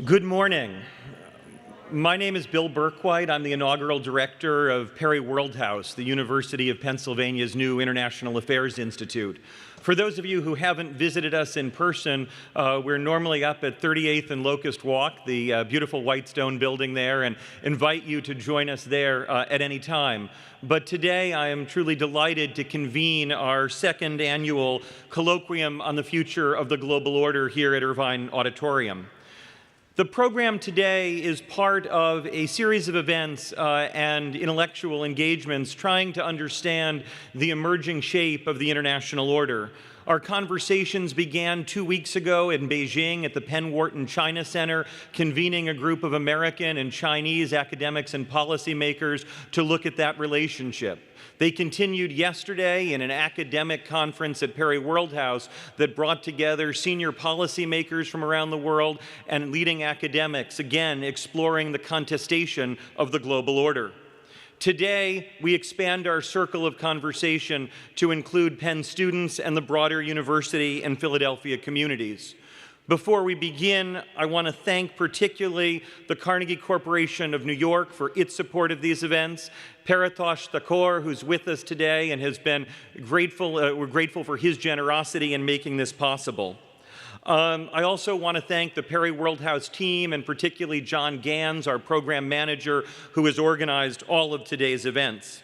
Good morning. My name is Bill Berkwhite. I'm the inaugural director of Perry Worldhouse, the University of Pennsylvania's new International Affairs Institute. For those of you who haven't visited us in person, we're normally up at 38th and Locust Walk, the beautiful white stone building there, and invite you to join us there at any time. But today I am truly delighted to convene our second annual Colloquium on the Future of the Global Order here at Irvine Auditorium. The program today is part of a series of events and intellectual engagements trying to understand the emerging shape of the international order. Our conversations began 2 weeks ago in Beijing at the Penn Wharton China Center, convening a group of American and Chinese academics and policymakers to look at that relationship. They continued yesterday in an academic conference at Perry Worldhouse that brought together senior policymakers from around the world and leading academics, again exploring the contestation of the global order. Today, we expand our circle of conversation to include Penn students and the broader university and Philadelphia communities. Before we begin, I want to thank particularly the Carnegie Corporation of New York for its support of these events, Paritosh Thakur, who's with us today and has been grateful, we're grateful for his generosity in making this possible. I also want to thank the Perry Worldhouse team, and particularly John Gans, our program manager, who has organized all of today's events.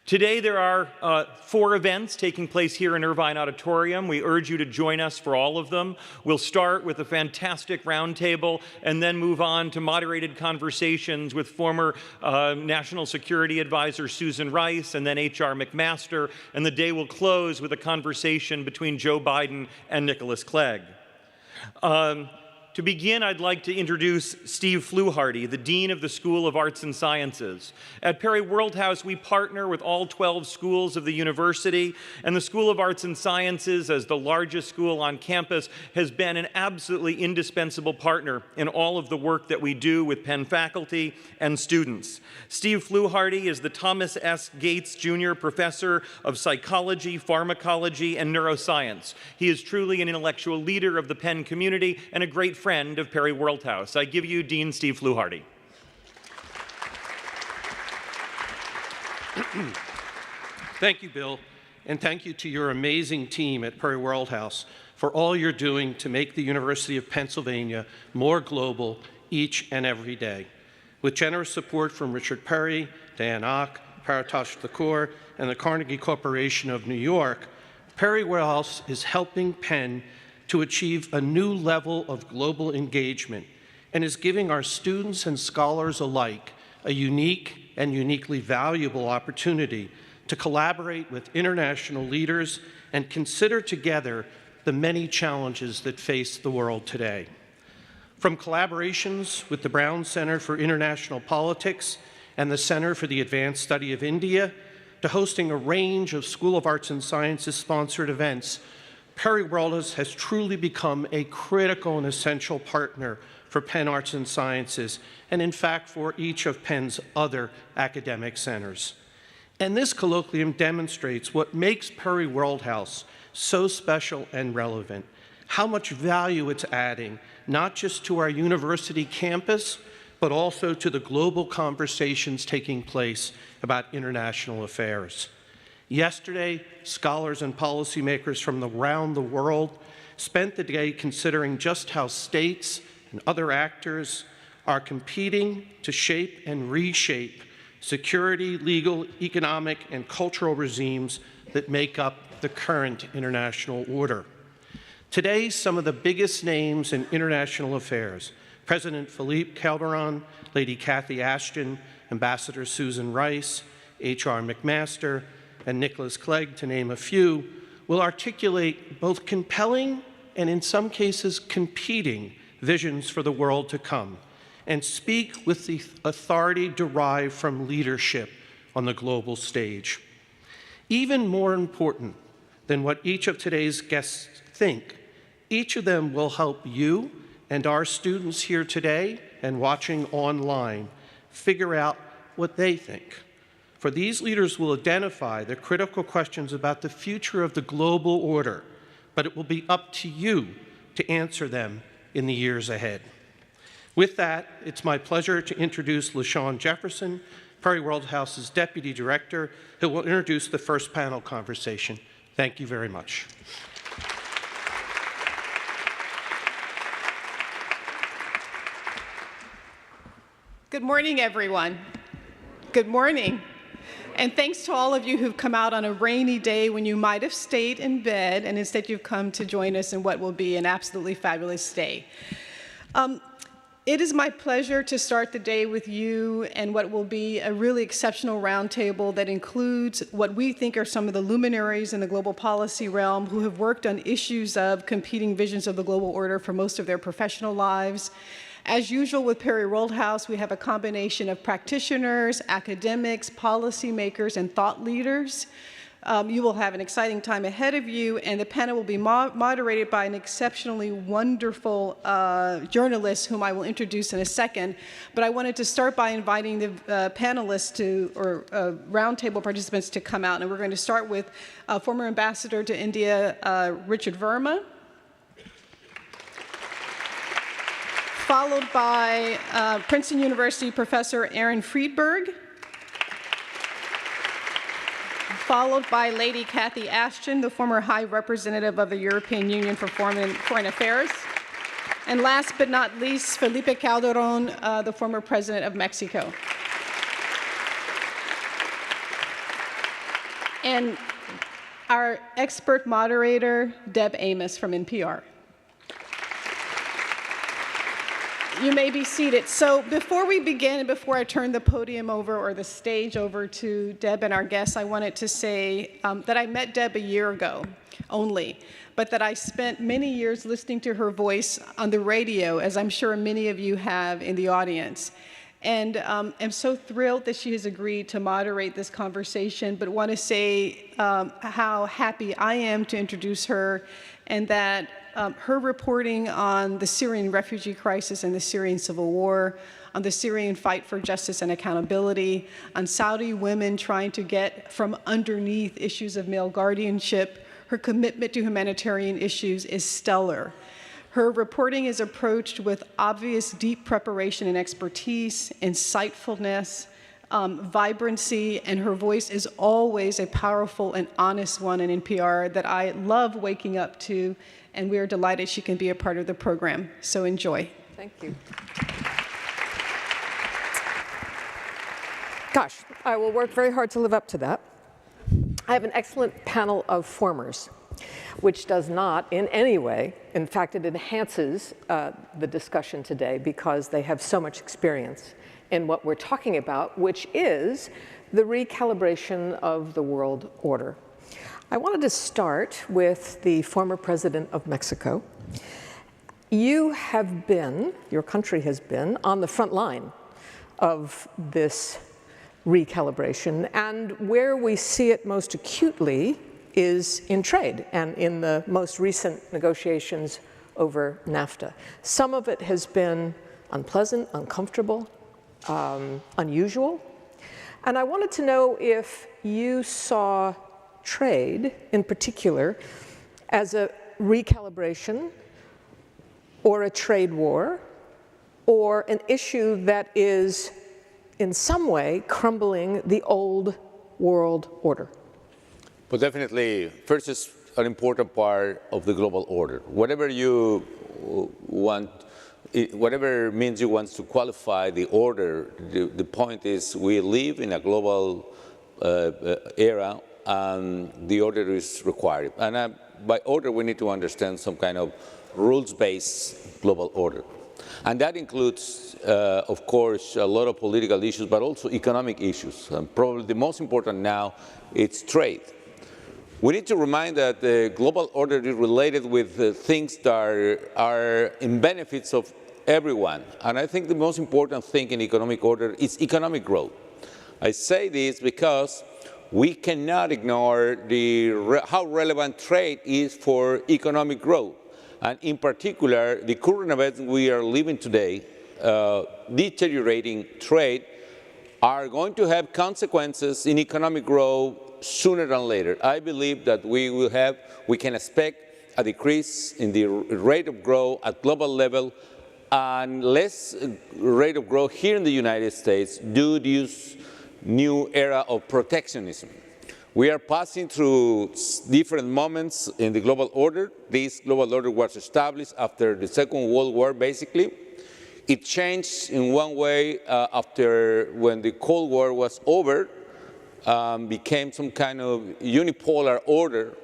Today there are 4 events taking place here in Irvine Auditorium. We urge you to join us for all of them. We'll start with a fantastic roundtable and then move on to moderated conversations with former National Security Advisor Susan Rice and then H.R. McMaster, and the day will close with a conversation between Joe Biden and Nicholas Clegg. To begin, I'd like to introduce Steve Fluharty, the Dean of the School of Arts and Sciences. At Perry Worldhouse, we partner with all 12 schools of the university, and the School of Arts and Sciences, as the largest school on campus, has been an absolutely indispensable partner in all of the work that we do with Penn faculty and students. Steve Fluharty is the Thomas S. Gates Jr. Professor of Psychology, Pharmacology, and Neuroscience. He is truly an intellectual leader of the Penn community and a great friend of Perry Worldhouse. I give you Dean Steve Fluharty. Thank you, Bill, and thank you to your amazing team at Perry Worldhouse for all you're doing to make the University of Pennsylvania more global each and every day. With generous support from Richard Perry, Dan Ock, Paritosh Thakur, and the Carnegie Corporation of New York, Perry Worldhouse is helping Penn to achieve a new level of global engagement and is giving our students and scholars alike a unique and uniquely valuable opportunity to collaborate with international leaders and consider together the many challenges that face the world today. From collaborations with the Brown Center for International Politics and the Center for the Advanced Study of India, to hosting a range of School of Arts and Sciences sponsored events, Perry Worldhouse has truly become a critical and essential partner for Penn Arts and Sciences, and in fact for each of Penn's other academic centers. And this colloquium demonstrates what makes Perry Worldhouse so special and relevant, how much value it's adding, not just to our university campus, but also to the global conversations taking place about international affairs. Yesterday, scholars and policymakers from around the world spent the day considering just how states and other actors are competing to shape and reshape security, legal, economic, and cultural regimes that make up the current international order. Today, some of the biggest names in international affairs, President Felipe Calderon, Lady Cathy Ashton, Ambassador Susan Rice, H.R. McMaster, and Nicholas Clegg, to name a few, will articulate both compelling and in some cases competing visions for the world to come and speak with the authority derived from leadership on the global stage. Even more important than what each of today's guests think, each of them will help you and our students here today and watching online figure out what they think. For these leaders will identify the critical questions about the future of the global order, but it will be up to you to answer them in the years ahead. With that, it's my pleasure to introduce LaShawn Jefferson, Perry World House's Deputy Director, who will introduce the first panel conversation. Thank you very much. Good morning, everyone. Good morning. And thanks to all of you who've come out on a rainy day when you might have stayed in bed, and instead you've come to join us in what will be an absolutely fabulous day. It is my pleasure to start the day with you and what will be a really exceptional roundtable that includes what we think are some of the luminaries in the global policy realm who have worked on issues of competing visions of the global order for most of their professional lives. As usual with Perry World House, we have a combination of practitioners, academics, policymakers, and thought leaders. You will have an exciting time ahead of you, and the panel will be moderated by an exceptionally wonderful journalist whom I will introduce in a second. But I wanted to start by inviting the panelists or roundtable participants to come out, and we're going to start with former ambassador to India, Richard Verma, followed by Princeton University professor Aaron Friedberg, followed by Lady Cathy Ashton, the former High Representative of the European Union for Foreign Affairs, and last but not least, Felipe Calderon, the former President of Mexico. And our expert moderator, Deborah Amos from NPR. You may be seated. So before we begin and before I turn the podium over or the stage over to Deb and our guests, I wanted to say that I met Deb a year ago only, but that I spent many years listening to her voice on the radio, as I'm sure many of you have in the audience. And I'm so thrilled that she has agreed to moderate this conversation, but want to say how happy I am to introduce her, and that her reporting on the Syrian refugee crisis and the Syrian civil war, on the Syrian fight for justice and accountability, on Saudi women trying to get from underneath issues of male guardianship, her commitment to humanitarian issues is stellar. Her reporting is approached with obvious deep preparation and expertise, insightfulness, vibrancy, and her voice is always a powerful and honest one in NPR that I love waking up to, and we are delighted she can be a part of the program. So enjoy. Thank you. Gosh, I will work very hard to live up to that. I have an excellent panel of formers, which does not in any way, in fact, it enhances the discussion today because they have so much experience in what we're talking about, which is the recalibration of the world order. I wanted to start with the former president of Mexico. You have been, your country has been, on the front line of this recalibration, and where we see it most acutely is in trade and in the most recent negotiations over NAFTA. Some of it has been unpleasant, uncomfortable, unusual, and I wanted to know if you saw trade, in particular, as a recalibration or a trade war or an issue that is in some way crumbling the old world order. Well, definitely, first is an important part of the global order. Whatever you want, whatever means you want to qualify the order, the point is we live in a global era, and the order is required. And by order, we need to understand some kind of rules-based global order. And that includes, of course, a lot of political issues, but also economic issues. And probably the most important now is trade. We need to remind that the global order is related with things that are in benefits of everyone. And I think the most important thing in economic order is economic growth. I say this because we cannot ignore how relevant trade is for economic growth. And in particular, the current events we are living today, deteriorating trade, are going to have consequences in economic growth sooner than later. I believe that we can expect a decrease in the rate of growth at global level and less rate of growth here in the United States due to this new era of protectionism. We are passing through different moments in the global order. This global order was established after the Second World War, basically. It changed in one way after when the Cold War was over, became some kind of unipolar order.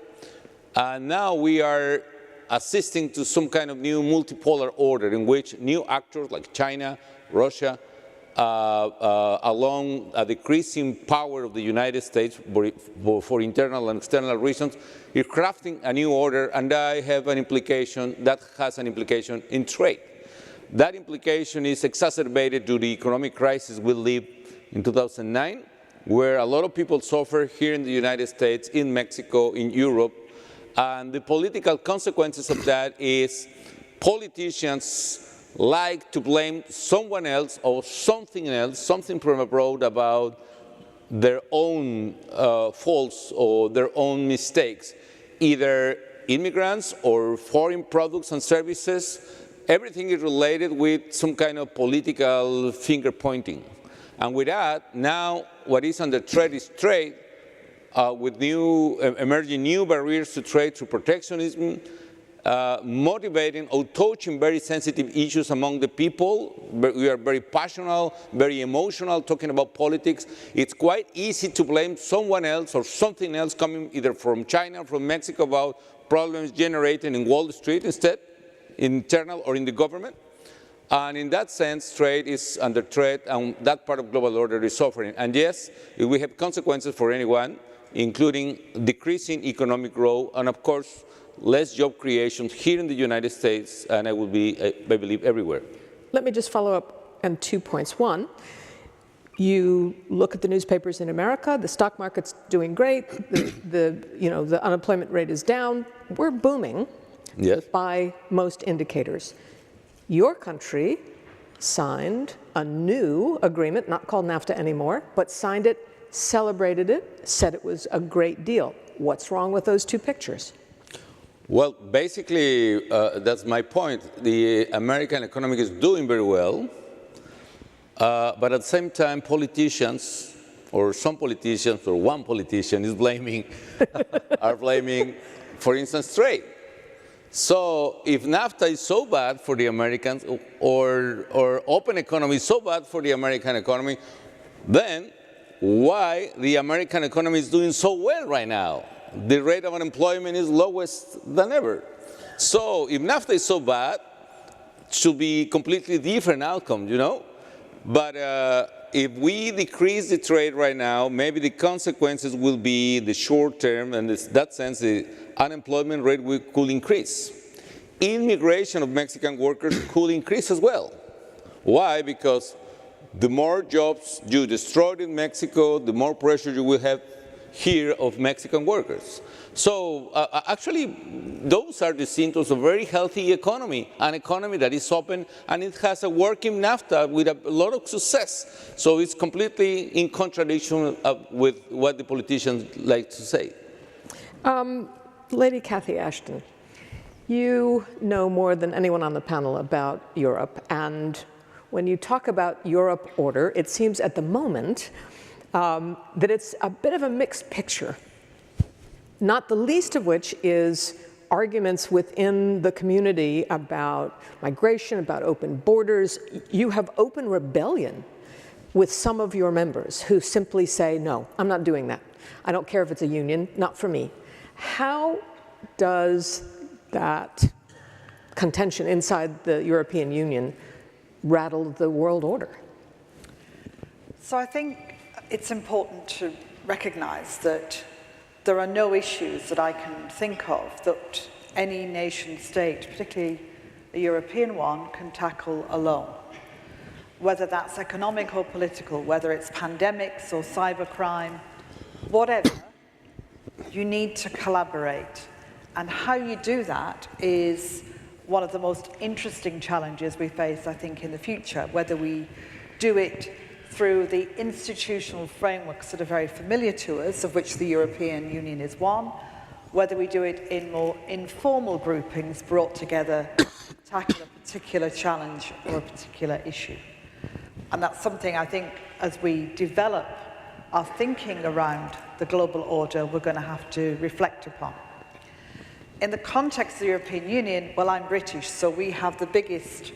And now we are assisting to some kind of new multipolar order in which new actors like China, Russia, along a decreasing power of the United States for internal and external reasons, is crafting a new order, and that has an implication in trade. That implication is exacerbated due to the economic crisis we lived in 2009, where a lot of people suffer here in the United States, in Mexico, in Europe, and the political consequences of that is politicians like to blame someone else or something else, something from abroad about their own faults or their own mistakes, either immigrants or foreign products and services. Everything is related with some kind of political finger pointing. And with that, now what is under threat is trade, with emerging new barriers to trade through protectionism, motivating or touching very sensitive issues among the people. We are very passionate, very emotional, talking about politics. It's quite easy to blame someone else or something else coming either from China or from Mexico about problems generated in Wall Street instead, internal or in the government. And in that sense, trade is under threat, and that part of global order is suffering. And yes, we have consequences for anyone, including decreasing economic growth and, of course, less job creation here in the United States, and I believe, everywhere. Let me just follow up on 2 points. One, you look at the newspapers in America, the stock market's doing great, the unemployment rate is down, we're booming, yes, by most indicators. Your country signed a new agreement, not called NAFTA anymore, but signed it, celebrated it, said it was a great deal. What's wrong with those two pictures? Well, basically, that's my point. The American economy is doing very well, but at the same time, politicians, or some politicians, or one politician is blaming, are blaming, for instance, trade. So if NAFTA is so bad for the Americans, or open economy is so bad for the American economy, then why the American economy is doing so well right now? The rate of unemployment is lowest than ever. So if NAFTA is so bad, it should be completely different outcome, you know? But if we decrease the trade right now, maybe the consequences will be the short term, and in that sense, the unemployment rate could increase. Immigration of Mexican workers could increase as well. Why? Because the more jobs you destroy in Mexico, the more pressure you will have here of Mexican workers. So actually, those are the symptoms of a very healthy economy, an economy that is open, and it has a working NAFTA with a lot of success. So it's completely in contradiction with what the politicians like to say. Lady Cathy Ashton, you know more than anyone on the panel about Europe, and when you talk about Europe order, it seems at the moment that it's a bit of a mixed picture, not the least of which is arguments within the community about migration, about open borders. You have open rebellion with some of your members who simply say, no, I'm not doing that. I don't care if it's a union, not for me. How does that contention inside the European Union rattle the world order? So I think it's important to recognize that there are no issues that I can think of that any nation state, particularly a European one, can tackle alone. Whether that's economic or political, whether it's pandemics or cybercrime, whatever, you need to collaborate. And how you do that is one of the most interesting challenges we face, I think, in the future, whether we do it through the institutional frameworks that are very familiar to us, of which the European Union is one, whether we do it in more informal groupings brought together to tackle a particular challenge or a particular issue. And that's something I think as we develop our thinking around the global order, we're going to have to reflect upon. In the context of the European Union, well, I'm British, so we have the biggest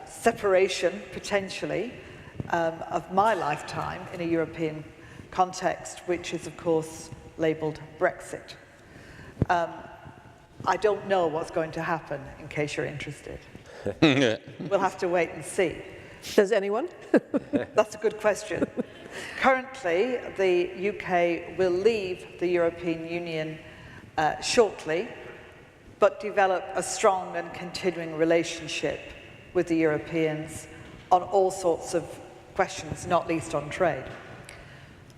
separation, potentially, of my lifetime in a European context, which is, of course, labelled Brexit. I don't know what's going to happen, in case you're interested. We'll have to wait and see. Does anyone? That's a good question. Currently, the UK will leave the European Union shortly, but develop a strong and continuing relationship with the Europeans on all sorts of questions, not least on trade.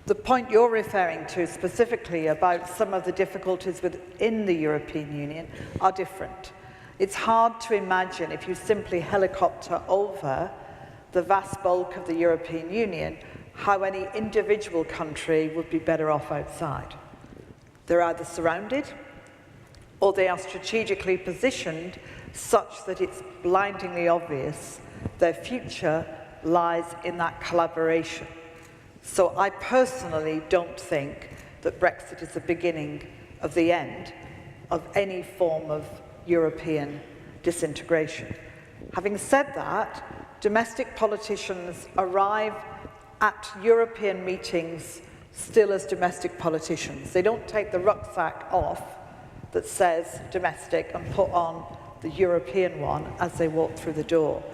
The point you're referring to specifically about some of the difficulties within the European Union are different. It's hard to imagine if you simply helicopter over the vast bulk of the European Union how any individual country would be better off outside. They're either surrounded or they are strategically positioned such that it's blindingly obvious their future lies in that collaboration. So I personally don't think that Brexit is the beginning of the end of any form of European disintegration. Having said that, domestic politicians arrive at European meetings still as domestic politicians. They don't take the rucksack off that says domestic and put on the European one as they walk through the door.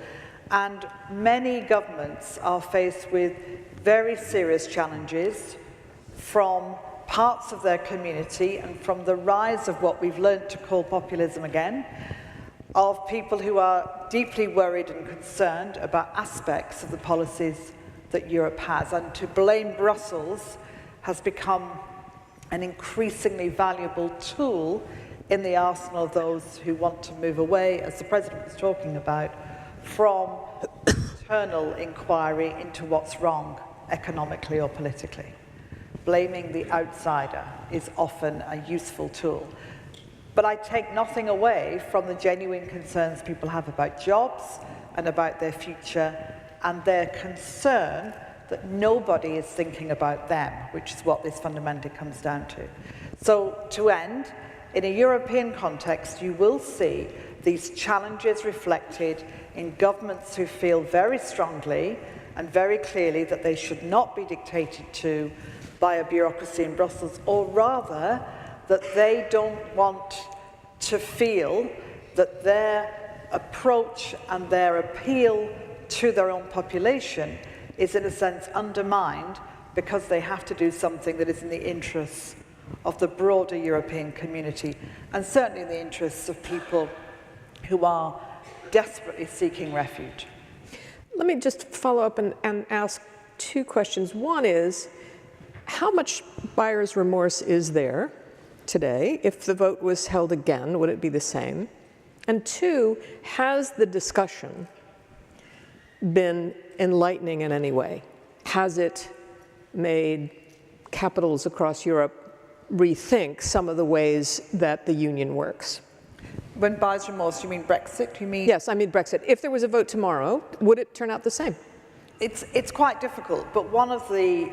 And many governments are faced with very serious challenges from parts of their community and from the rise of what we've learned to call populism again, of people who are deeply worried and concerned about aspects of the policies that Europe has. And to blame Brussels has become an increasingly valuable tool in the arsenal of those who want to move away, as the President was talking about, from internal inquiry into what's wrong economically or politically. Blaming the outsider is often a useful tool. But I take nothing away from the genuine concerns people have about jobs and about their future and their concern that nobody is thinking about them, which is what this fundamentally comes down to. So, to end, in a European context, you will see these challenges reflected in governments who feel very strongly and very clearly that they should not be dictated to by a bureaucracy in Brussels, or rather that they don't want to feel that their approach and their appeal to their own population is in a sense undermined because they have to do something that is in the interests of the broader European community, and certainly in the interests of people who are desperately seeking refuge. Let me just follow up and ask two questions. One is, how much buyer's remorse is there today? If the vote was held again, would it be the same? And two, has the discussion been enlightening in any way? Has it made capitals across Europe rethink some of the ways that the union works? When buyer's remorse, you mean Brexit? You mean? Yes, I mean Brexit. If there was a vote tomorrow, would it turn out the same? It's quite difficult, but one of the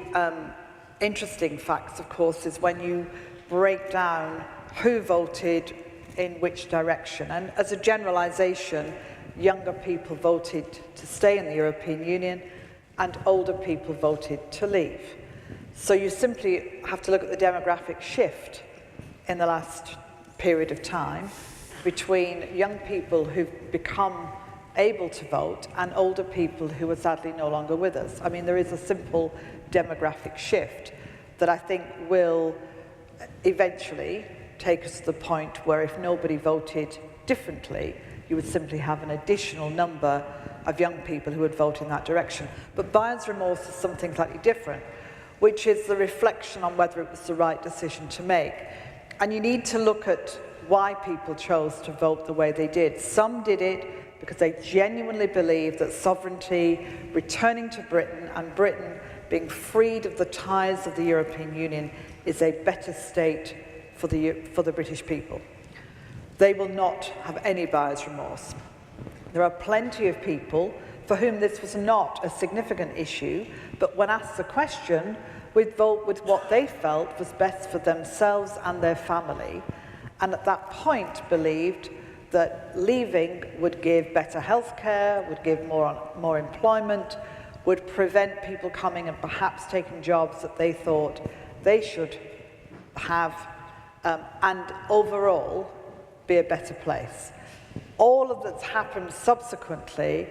interesting facts, of course, is when you break down who voted in which direction. And as a generalization, younger people voted to stay in the European Union and older people voted to leave. So you simply have to look at the demographic shift in the last period of time between young people who've become able to vote and older people who are sadly no longer with us. I mean, there is a simple demographic shift that I think will eventually take us to the point where if nobody voted differently, you would simply have an additional number of young people who would vote in that direction. But buyer's remorse is something slightly different, which is the reflection on whether it was the right decision to make. And you need to look at why people chose to vote the way they did. Some did it because they genuinely believed that sovereignty returning to Britain and Britain being freed of the ties of the European Union is a better state for the British people. they will not have any buyer's remorse. There are plenty of people for whom this was not a significant issue, but when asked the question, would vote with what they felt was best for themselves and their family, and at that point believed that leaving would give better health care, would give more employment, would prevent people coming and perhaps taking jobs that they thought they should have, and overall be a better place. All of that's happened subsequently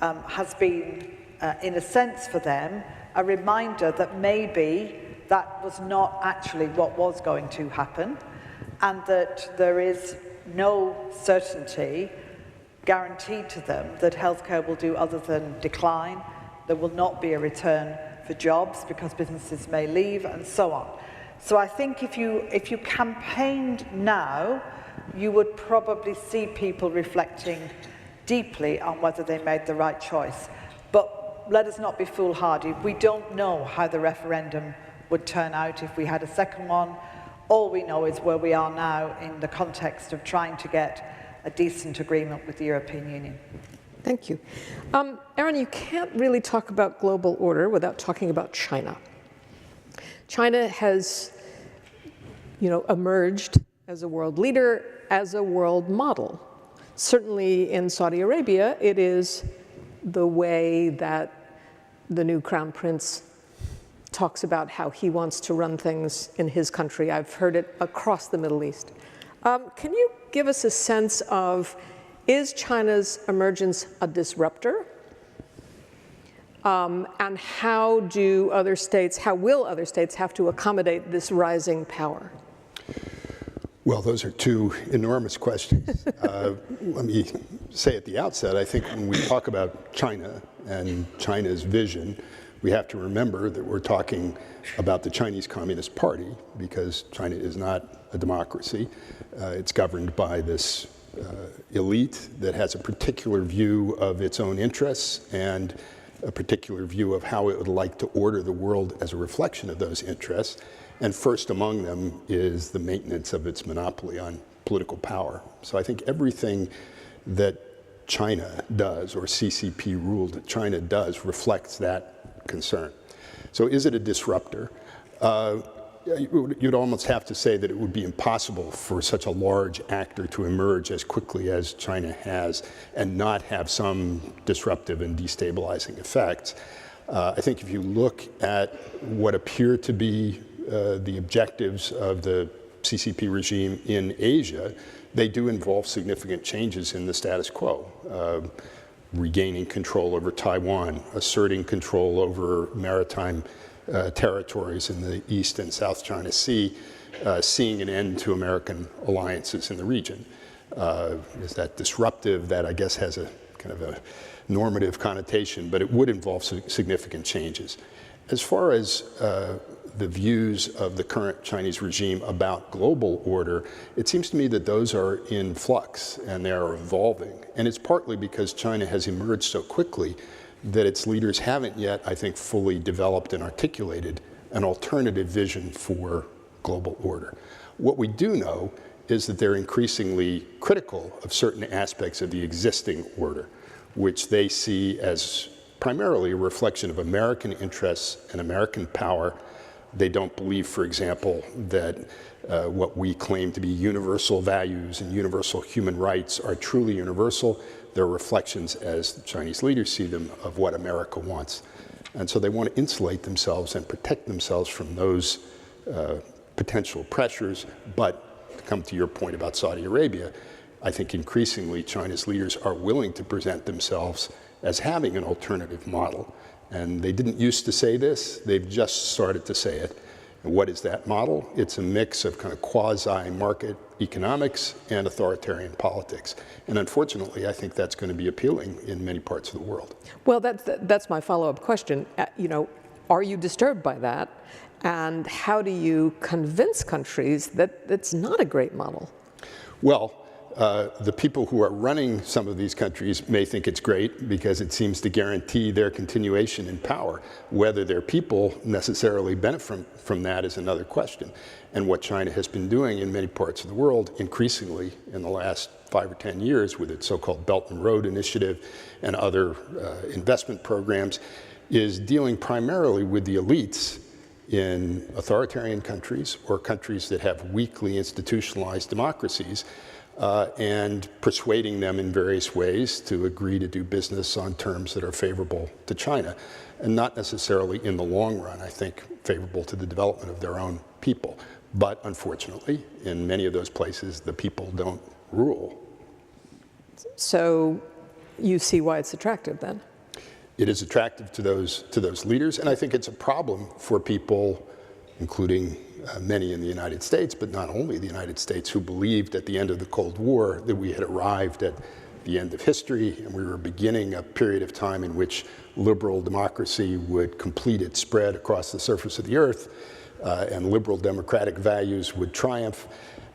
has been, in a sense for them, a reminder that maybe that was not actually what was going to happen, and that there is no certainty guaranteed to them that healthcare will do other than decline. There will not be a return for jobs because businesses may leave, and so on. So I think if you campaigned now, you would probably see people reflecting deeply on whether they made the right choice. But let us not be foolhardy. We don't know how the referendum would turn out if we had a second one. All we know is where we are now in the context of trying to get a decent agreement with the European Union. Thank you. Aaron, you can't really talk about global order without talking about China. China has, emerged as a world leader, as a world model. Certainly in Saudi Arabia, it is the way that the new crown prince talks about how he wants to run things in his country. I've heard it across the Middle East. Can you give us a sense of, is China's emergence a disruptor? And how will other states have to accommodate this rising power? Well, those are two enormous questions. Let me say at the outset, I think when we talk about China and China's vision, we have to remember that we're talking about the Chinese Communist Party, because China is not a democracy. It's governed by this elite that has a particular view of its own interests and a particular view of how it would like to order the world as a reflection of those interests. And first among them is the maintenance of its monopoly on political power. So I think everything that China does, or CCP ruled China does, reflects that concern. So is it a disruptor? You'd almost have to say that it would be impossible for such a large actor to emerge as quickly as China has and not have some disruptive and destabilizing effects. I think if you look at what appear to be the objectives of the CCP regime in Asia, they do involve significant changes in the status quo. Regaining control over Taiwan, asserting control over maritime territories in the East and South China Sea, seeing an end to American alliances in the region. Is that disruptive? That, I guess, has a kind of a normative connotation, but it would involve significant changes. As far as the views of the current Chinese regime about global order, it seems to me that those are in flux and they are evolving. And it's partly because China has emerged so quickly that its leaders haven't yet, I think, fully developed and articulated an alternative vision for global order. What we do know is that they're increasingly critical of certain aspects of the existing order, which they see as primarily a reflection of American interests and American power. They don't believe, for example, that what we claim to be universal values and universal human rights are truly universal. They're reflections, as the Chinese leaders see them, of what America wants. And so they want to insulate themselves and protect themselves from those potential pressures. But to come to your point about Saudi Arabia, I think increasingly China's leaders are willing to present themselves as having an alternative model. And they didn't used to say this, they've just started to say it. And what is that model? It's a mix of kind of quasi-market economics and authoritarian politics. And unfortunately, I think that's going to be appealing in many parts of the world. Well, that's my follow-up question. Are you disturbed by that? And how do you convince countries that it's not a great model? Well, The people who are running some of these countries may think it's great because it seems to guarantee their continuation in power. Whether their people necessarily benefit from that is another question. And what China has been doing in many parts of the world, increasingly in the last 5 or 10 years with its so-called Belt and Road Initiative and other investment programs, is dealing primarily with the elites in authoritarian countries or countries that have weakly institutionalized democracies, and persuading them in various ways to agree to do business on terms that are favorable to China, and not necessarily in the long run, I think, favorable to the development of their own people. But unfortunately, in many of those places, the people don't rule. So you see why it's attractive then? It is attractive to those leaders, and I think it's a problem for people, including many in the United States, but not only the United States, who believed at the end of the Cold War that we had arrived at the end of history and we were beginning a period of time in which liberal democracy would complete its spread across the surface of the earth, and liberal democratic values would triumph.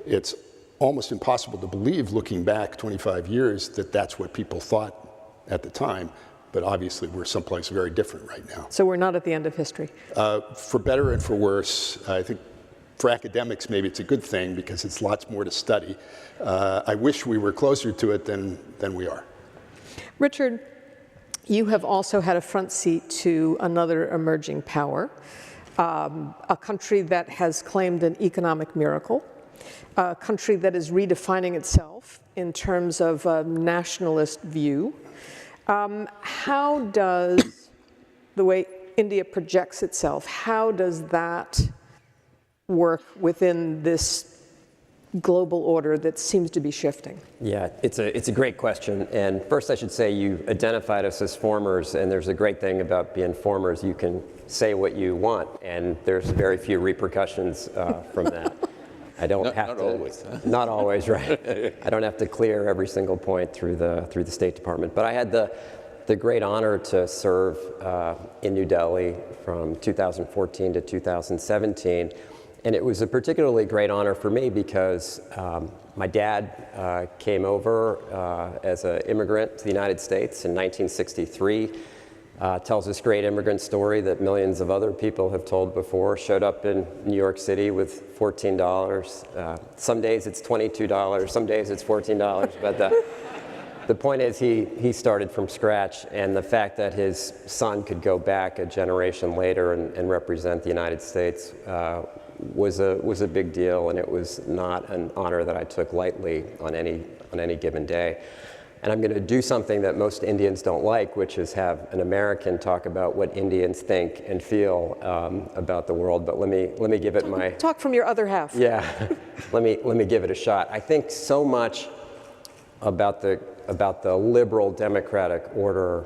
It's almost impossible to believe, looking back 25 years, that that's what people thought at the time. But obviously, we're someplace very different right now. So we're not at the end of history? For better and for worse. I think for academics, maybe it's a good thing because it's lots more to study. I wish we were closer to it than we are. Richard, you have also had a front seat to another emerging power, a country that has claimed an economic miracle, a country that is redefining itself in terms of a nationalist view. How does the way India projects itself, how does that work within this global order that seems to be shifting? Yeah, it's a great question. And first I should say you identified us as formers, and there's a great thing about being formers. You can say what you want, and there's very few repercussions from that. I don't have to. Not always. Not always, right? I don't have to clear every single point through the State Department. But I had the great honor to serve in New Delhi from 2014 to 2017. And it was a particularly great honor for me because my dad came over as an immigrant to the United States in 1963. Tells this great immigrant story that millions of other people have told before. Showed up in New York City with $14. Some days it's $22, some days it's $14. But the point is he started from scratch, and the fact that his son could go back a generation later and represent the United States was a big deal, and it was not an honor that I took lightly on any given day. And I'm going to do something that most Indians don't like, which is have an American talk about what Indians think and feel about the world. But let me give it my talk from your other half. Yeah, let me give it a shot. I think so much about the liberal democratic order.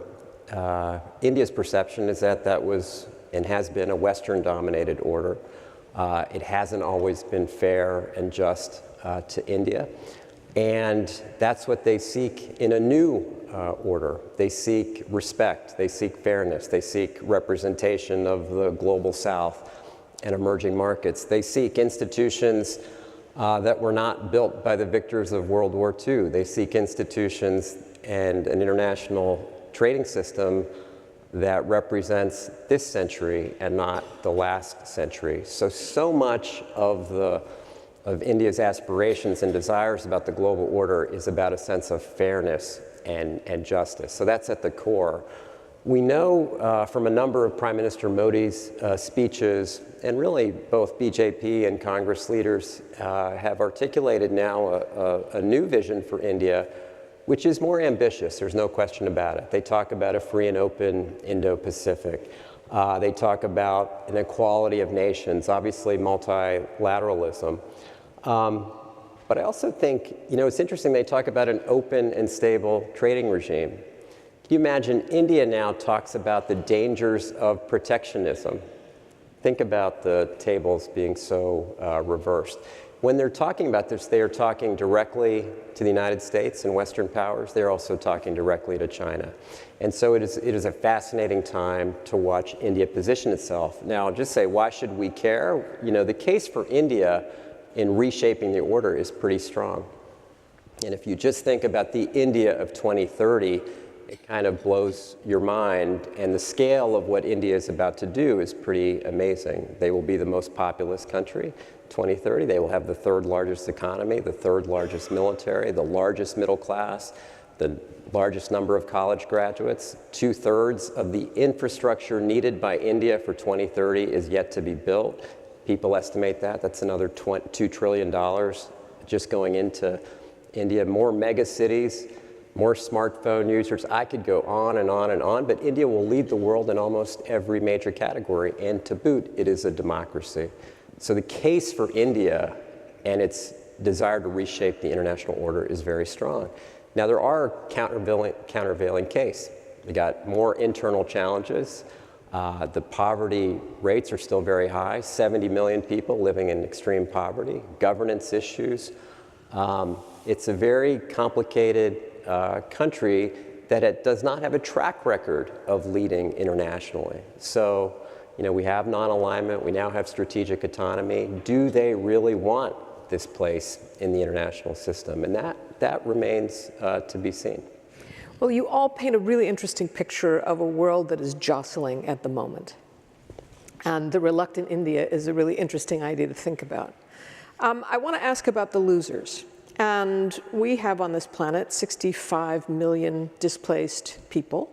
India's perception is that was and has been a Western-dominated order. It hasn't always been fair and just to India. And that's what they seek in a new order. They seek respect, they seek fairness, they seek representation of the global South and emerging markets. They seek institutions that were not built by the victors of World War II. They seek institutions and an international trading system that represents this century and not the last century. So much of India's aspirations and desires about the global order is about a sense of fairness and justice. So that's at the core. We know from a number of Prime Minister Modi's speeches, and really both BJP and Congress leaders have articulated now a new vision for India, which is more ambitious, there's no question about it. They talk about a free and open Indo-Pacific. They talk about an equality of nations, obviously multilateralism. But I also think, it's interesting they talk about an open and stable trading regime. Can you imagine India now talks about the dangers of protectionism? Think about the tables being so reversed. When they're talking about this, they are talking directly to the United States and Western powers. They're also talking directly to China. And so it is a fascinating time to watch India position itself. Now, I'll just say, why should we care? The case for India in reshaping the order is pretty strong. And if you just think about the India of 2030, it kind of blows your mind. And the scale of what India is about to do is pretty amazing. They will be the most populous country. 2030, they will have the third largest economy, the third largest military, the largest middle class, the largest number of college graduates. 2/3 of the infrastructure needed by India for 2030 is yet to be built. People estimate that. That's another $2 trillion just going into India. More mega cities, more smartphone users. I could go on and on and on, but India will lead the world in almost every major category. And to boot, it is a democracy. So the case for India and its desire to reshape the international order is very strong. Now, there are countervailing case. We got more internal challenges. The poverty rates are still very high, 70 million people living in extreme poverty, governance issues. It's a very complicated country that does not have a track record of leading internationally. So, you know, we have non-alignment, we now have strategic autonomy. Do they really want this place in the international system? And that remains to be seen. Well, you all paint a really interesting picture of a world that is jostling at the moment. And the reluctant India is a really interesting idea to think about. I want to ask about the losers. And we have on this planet 65 million displaced people.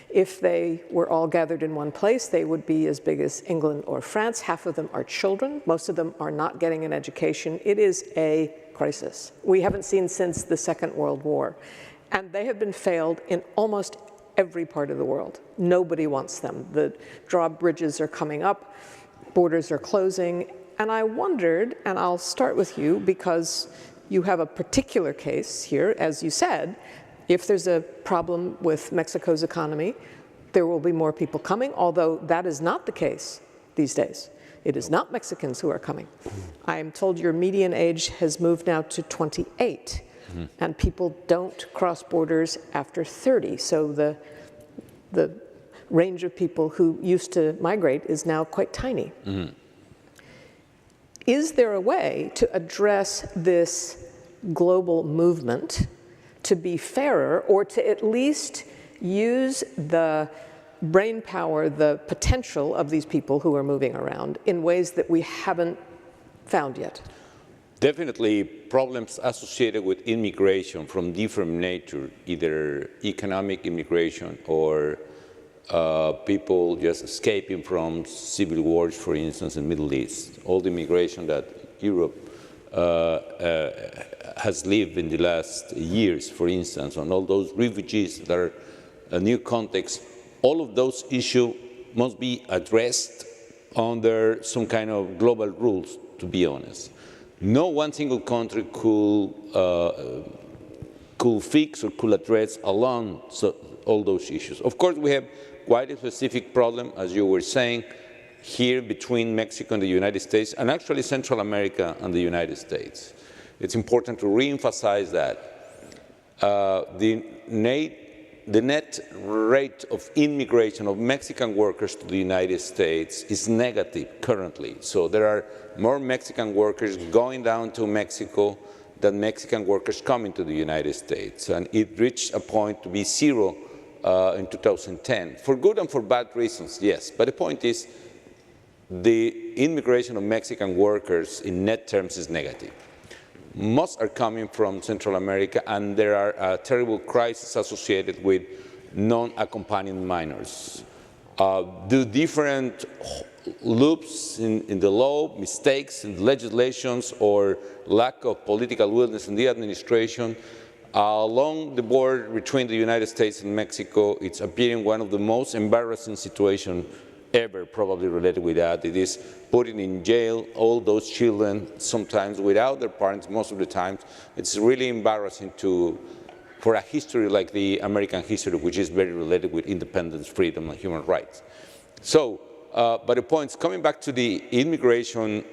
If they were all gathered in one place, they would be as big as England or France. Half of them are children. Most of them are not getting an education. It is a crisis we haven't seen since the Second World War. And they have been failed in almost every part of the world. Nobody wants them. The drawbridges are coming up, borders are closing. And I wondered, and I'll start with you because you have a particular case here, as you said. If there's a problem with Mexico's economy, there will be more people coming, although that is not the case these days. It is not Mexicans who are coming. I am told your median age has moved now to 28, and people don't cross borders after 30. So the range of people who used to migrate is now quite tiny. Is there a way to address this global movement to be fairer, or to at least use the brain power, the potential of these people who are moving around in ways that we haven't found yet? Definitely problems associated with immigration from different nature, either economic immigration or people just escaping from civil wars, for instance, in the Middle East. All the immigration that Europe has lived in the last years, for instance, on all those refugees that are a new context, all of those issues must be addressed under some kind of global rules, to be honest. No one single country could fix or could address alone all those issues. Of course, we have quite a specific problem, as you were saying, here between Mexico and the United States, and actually Central America and the United States. It's important to re-emphasize that. The net rate of immigration of Mexican workers to the United States is negative currently. So there are more Mexican workers going down to Mexico than Mexican workers coming to the United States. And it reached a point to be zero in 2010, for good and for bad reasons, yes. But the point is, the immigration of Mexican workers in net terms is negative. Most are coming from Central America, and there are terrible crises associated with non-accompanying minors. Do different loops in the law, mistakes in the legislations, or lack of political willingness in the administration, along the border between the United States and Mexico, it's appearing one of the most embarrassing situations ever probably related with that. It is putting in jail all those children, sometimes without their parents, most of the time. It's really embarrassing for a history like the American history, which is very related with independence, freedom, and human rights. So, but the point is, coming back to the immigration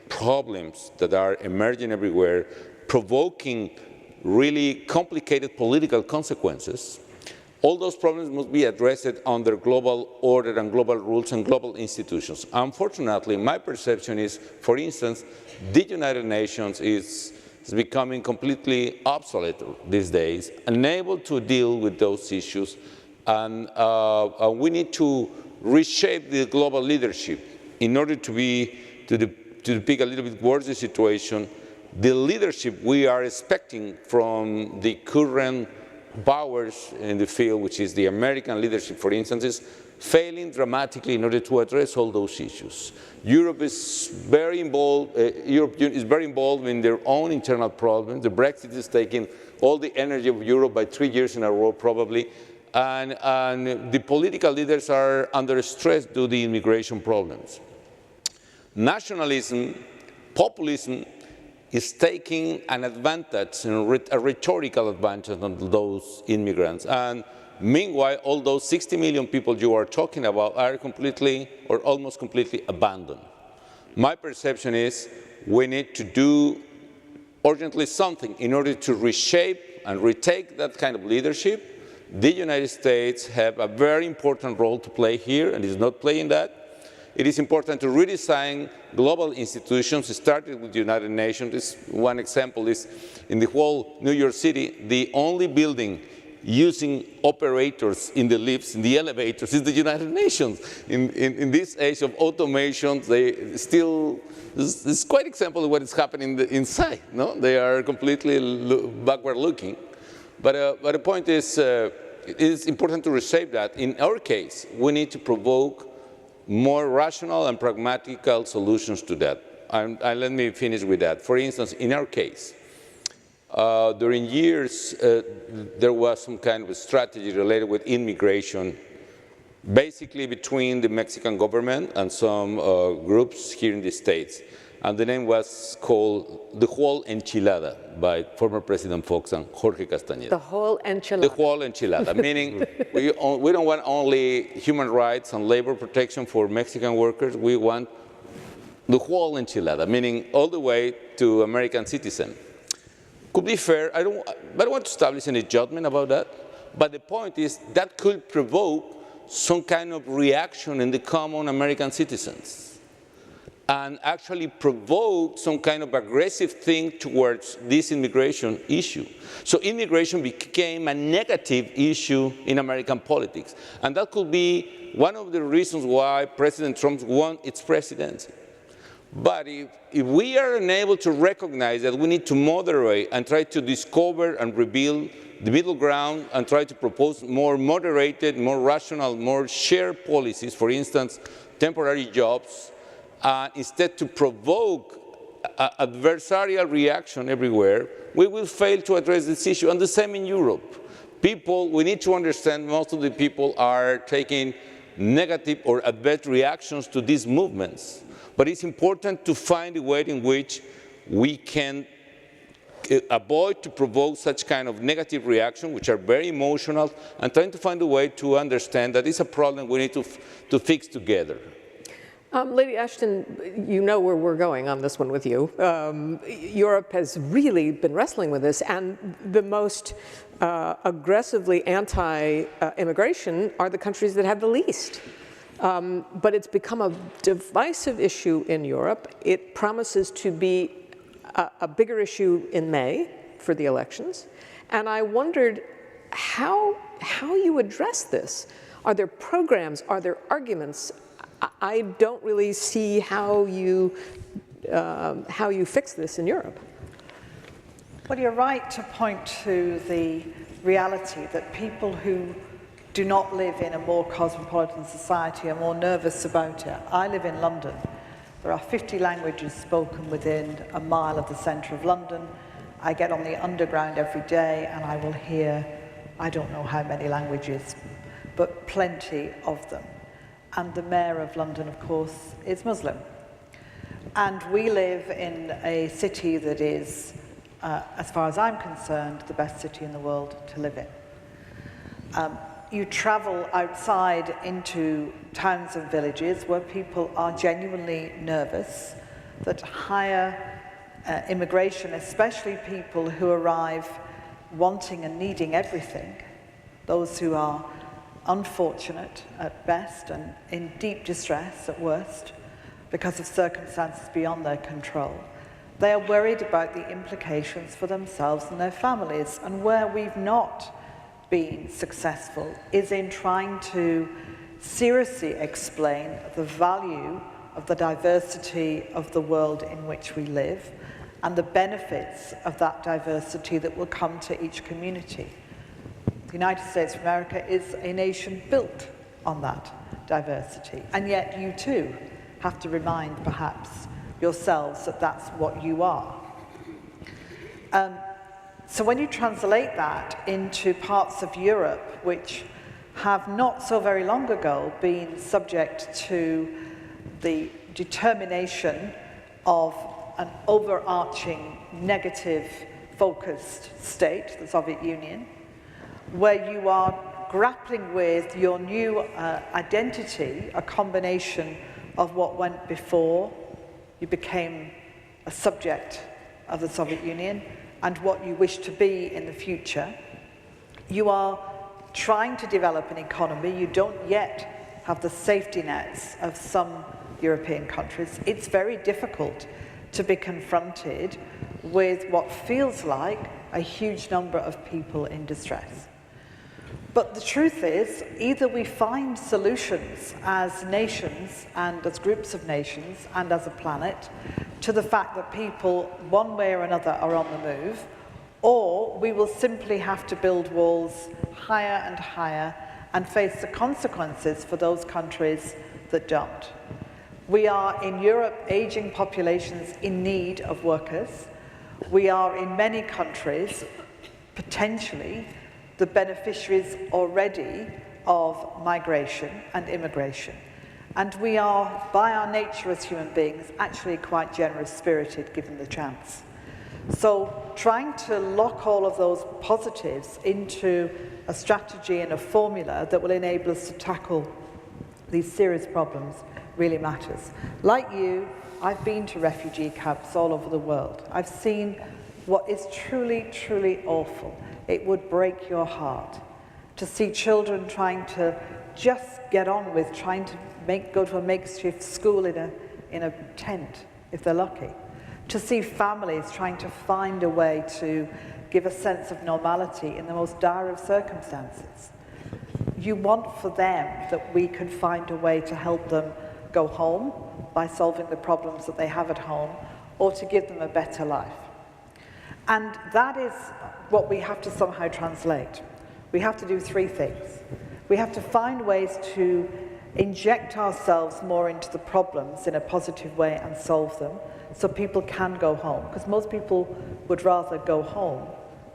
problems that are emerging everywhere, provoking really complicated political consequences, all those problems must be addressed under global order and global rules and global institutions. Unfortunately, my perception is, for instance, the United Nations is is becoming completely obsolete these days, unable to deal with those issues, and we need to reshape the global leadership in order to depict a little bit worse the situation. The leadership we are expecting from the current powers in the field, which is the American leadership, for instance, is failing dramatically in order to address all those issues. Europe is very involved. Europe is very involved in their own internal problems. The Brexit is taking all the energy of Europe by 3 years in a row, probably. And the political leaders are under stress due to the immigration problems. Nationalism, populism, is taking an advantage, a rhetorical advantage on those immigrants. And meanwhile, all those 60 million people you are talking about are completely or almost completely abandoned. My perception is we need to do urgently something in order to reshape and retake that kind of leadership. The United States have a very important role to play here and is not playing that. It is important to redesign global institutions, starting with the United Nations. This one example is in the whole New York City, the only building using operators in the lifts, in the elevators, is the United Nations. In this age of automation, they still, this is quite example of what is happening inside. No? They are completely backward looking. But the point is, it is important to reshape that. In our case, we need to provoke more rational and pragmatical solutions to that. And let me finish with that. For instance, in our case, during years, there was some kind of a strategy related with immigration, basically between the Mexican government and some groups here in the States. And the name was called the whole enchilada by former President Fox and Jorge Castañeda. The whole enchilada. The whole enchilada, meaning we don't want only human rights and labor protection for Mexican workers, we want the whole enchilada, meaning all the way to American citizens. Could be fair, I don't want to establish any judgment about that, but the point is that could provoke some kind of reaction in the common American citizens, and actually provoke some kind of aggressive thing towards this immigration issue. So immigration became a negative issue in American politics. And that could be one of the reasons why President Trump won its presidency. But if we are unable to recognize that we need to moderate and try to discover and rebuild the middle ground and try to propose more moderated, more rational, more shared policies, for instance, temporary jobs, instead to provoke adversarial reaction everywhere, we will fail to address this issue. And the same in Europe. People, we need to understand most of the people are taking negative or adverse reactions to these movements. But it's important to find a way in which we can avoid to provoke such kind of negative reaction, which are very emotional, and trying to find a way to understand that it's a problem we need to fix together. Lady Ashton, you know where we're going on this one with you. Europe has really been wrestling with this, and the most aggressively anti-immigration are the countries that have the least. But it's become a divisive issue in Europe. It promises to be a bigger issue in May for the elections. And I wondered how you address this. Are there programs? Are there arguments? I don't really see how you fix this in Europe. Well, you're right to point to the reality that people who do not live in a more cosmopolitan society are more nervous about it. I live in London. There are 50 languages spoken within a mile of the centre of London. I get on the underground every day and I will hear, I don't know how many languages, but plenty of them. And the mayor of London, of course, is Muslim. And we live in a city that is, as far as I'm concerned, the best city in the world to live in. You travel outside into towns and villages where people are genuinely nervous that higher immigration, especially people who arrive wanting and needing everything, those who are unfortunate at best and in deep distress at worst because of circumstances beyond their control, They are worried about the implications for themselves and their families. And where we've not been successful is in trying to seriously explain the value of the diversity of the world in which we live and the benefits of that diversity that will come to each community. The United States of America is a nation built on that diversity, and yet you too have to remind perhaps yourselves that that's what you are. So when you translate that into parts of Europe which have not so very long ago been subject to the determination of an overarching negative focused state, the Soviet Union, where you are grappling with your new identity, a combination of what went before you became a subject of the Soviet Union and what you wish to be in the future. You are trying to develop an economy. You don't yet have the safety nets of some European countries. It's very difficult to be confronted with what feels like a huge number of people in distress. But the truth is, either we find solutions as nations and as groups of nations and as a planet to the fact that people, one way or another, are on the move, or we will simply have to build walls higher and higher and face the consequences for those countries that don't. We are, in Europe, aging populations in need of workers. We are, in many countries, potentially the beneficiaries already of migration and immigration. And we are, by our nature as human beings, actually quite generous-spirited given the chance. So trying to lock all of those positives into a strategy and a formula that will enable us to tackle these serious problems really matters. Like you, I've been to refugee camps all over the world. I've seen what is truly, truly awful. It would break your heart to see children trying to just get on with trying to go to a makeshift school in a tent, if they're lucky. To see families trying to find a way to give a sense of normality in the most dire of circumstances. You want for them that we can find a way to help them go home by solving the problems that they have at home, or to give them a better life. And that is what we have to somehow translate. We have to do three things. We have to find ways to inject ourselves more into the problems in a positive way and solve them so people can go home, because most people would rather go home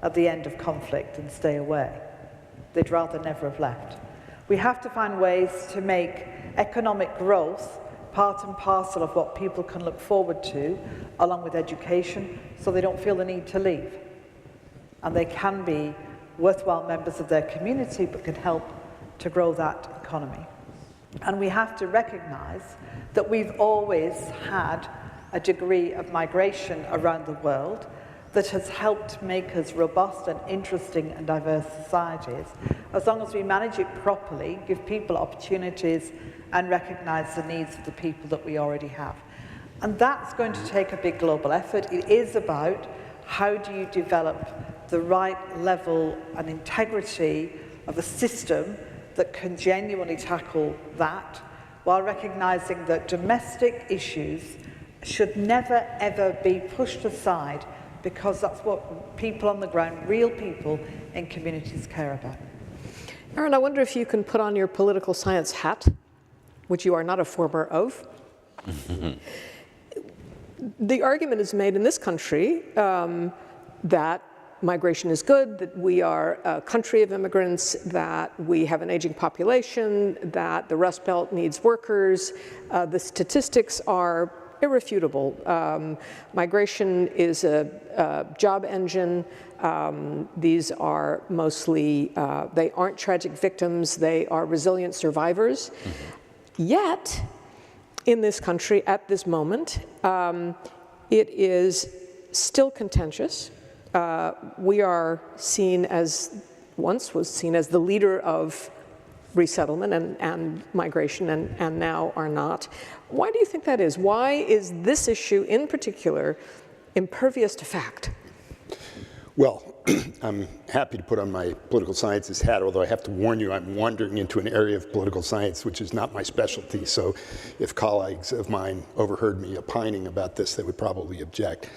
at the end of conflict and stay away. They'd rather never have left. We have to find ways to make economic growth part and parcel of what people can look forward to, along with education, so they don't feel the need to leave. And they can be worthwhile members of their community, but can help to grow that economy. And we have to recognize that we've always had a degree of migration around the world that has helped make us robust and interesting and diverse societies, as long as we manage it properly, give people opportunities, and recognize the needs of the people that we already have. And that's going to take a big global effort. It is about how do you develop the right level and integrity of a system that can genuinely tackle that, while recognizing that domestic issues should never, ever be pushed aside, because that's what people on the ground, real people in communities, care about. Aaron, I wonder if you can put on your political science hat, which you are not a former of. The argument is made in this country that migration is good, that we are a country of immigrants, that we have an aging population, that the Rust Belt needs workers. The statistics are irrefutable. Migration is a job engine. These are mostly, they aren't tragic victims, they are resilient survivors. Yet, in this country at this moment, it is still contentious. We are seen as, once was seen as the leader of resettlement and migration, and now are not. Why do you think that is? Why is this issue in particular impervious to fact? Well, I'm happy to put on my political scientist hat, although I have to warn you, I'm wandering into an area of political science which is not my specialty. So if colleagues of mine overheard me opining about this, they would probably object.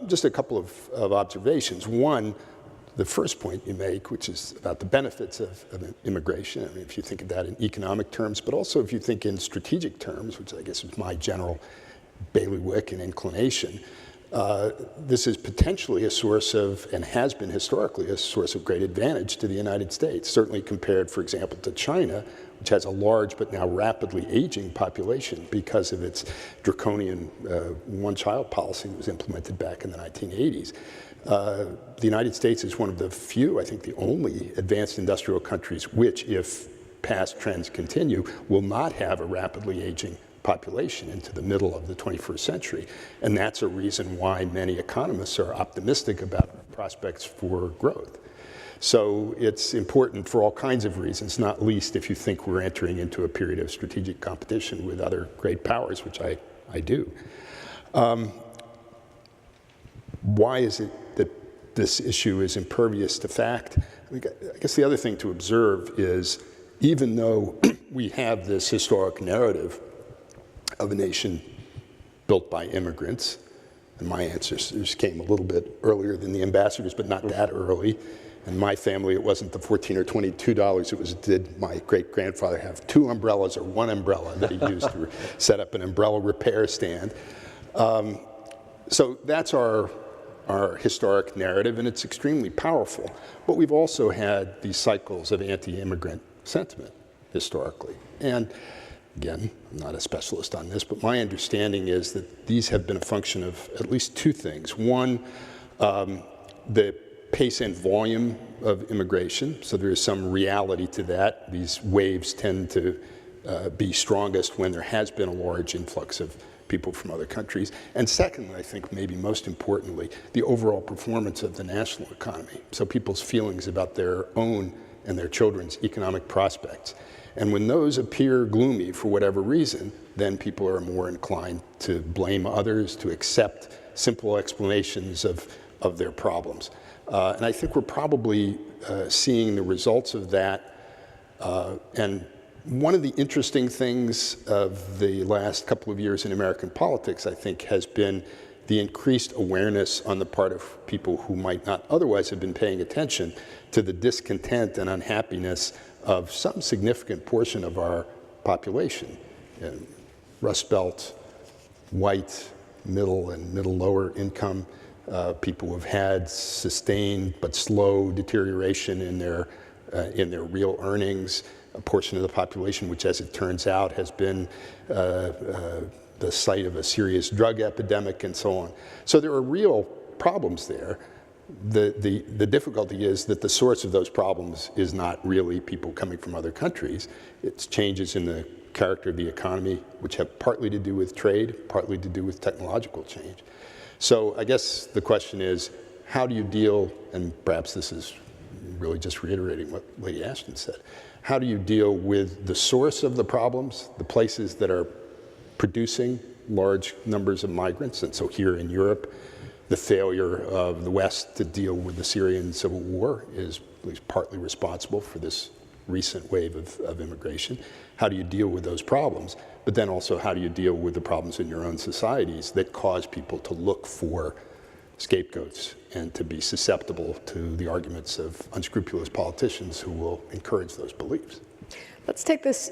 Just a couple of observations. One, the first point you make, which is about the benefits of immigration. I mean, if you think of that in economic terms, but also if you think in strategic terms, which I guess is my general bailiwick and inclination, this is potentially a source of, and has been historically, a source of great advantage to the United States, certainly compared, for example, to China, which has a large but now rapidly aging population because of its draconian one-child policy that was implemented back in the 1980s. The United States is one of the few, I think the only, advanced industrial countries which, if past trends continue, will not have a rapidly aging population into the middle of the 21st century. And that's a reason why many economists are optimistic about prospects for growth. So it's important for all kinds of reasons, not least if you think we're entering into a period of strategic competition with other great powers, which I do. Why is it that this issue is impervious to fact? I guess the other thing to observe is, even though we have this historic narrative of a nation built by immigrants, and my ancestors came a little bit earlier than the ambassadors, but not that early. In my family, it wasn't the $14 or $22. It was, did my great-grandfather have 2 umbrellas or 1 umbrella that he used to set up an umbrella repair stand? So that's our historic narrative, and it's extremely powerful. But we've also had these cycles of anti-immigrant sentiment historically. And again, I'm not a specialist on this, but my understanding is that these have been a function of at least 2 things. One, the pace and volume of immigration, so there is some reality to that. These waves tend to be strongest when there has been a large influx of people from other countries. And secondly, I think maybe most importantly, the overall performance of the national economy. So people's feelings about their own and their children's economic prospects. And when those appear gloomy for whatever reason, then people are more inclined to blame others, to accept simple explanations of their problems. And I think we're probably seeing the results of that. And one of the interesting things of the last couple of years in American politics, I think, has been the increased awareness on the part of people who might not otherwise have been paying attention to the discontent and unhappiness of some significant portion of our population. Rust Belt, white, middle and middle lower income, people who have had sustained but slow deterioration in their real earnings, a portion of the population which, as it turns out, has been the site of a serious drug epidemic and so on. So there are real problems there. The difficulty is that the source of those problems is not really people coming from other countries. It's changes in the character of the economy, which have partly to do with trade, partly to do with technological change. So I guess the question is, how do you deal, and perhaps this is really just reiterating what Lady Ashton said, how do you deal with the source of the problems, the places that are producing large numbers of migrants? And so here in Europe, the failure of the West to deal with the Syrian civil war is at least partly responsible for this recent wave of immigration. How do you deal with those problems? But then also, how do you deal with the problems in your own societies that cause people to look for scapegoats and to be susceptible to the arguments of unscrupulous politicians who will encourage those beliefs? Let's take this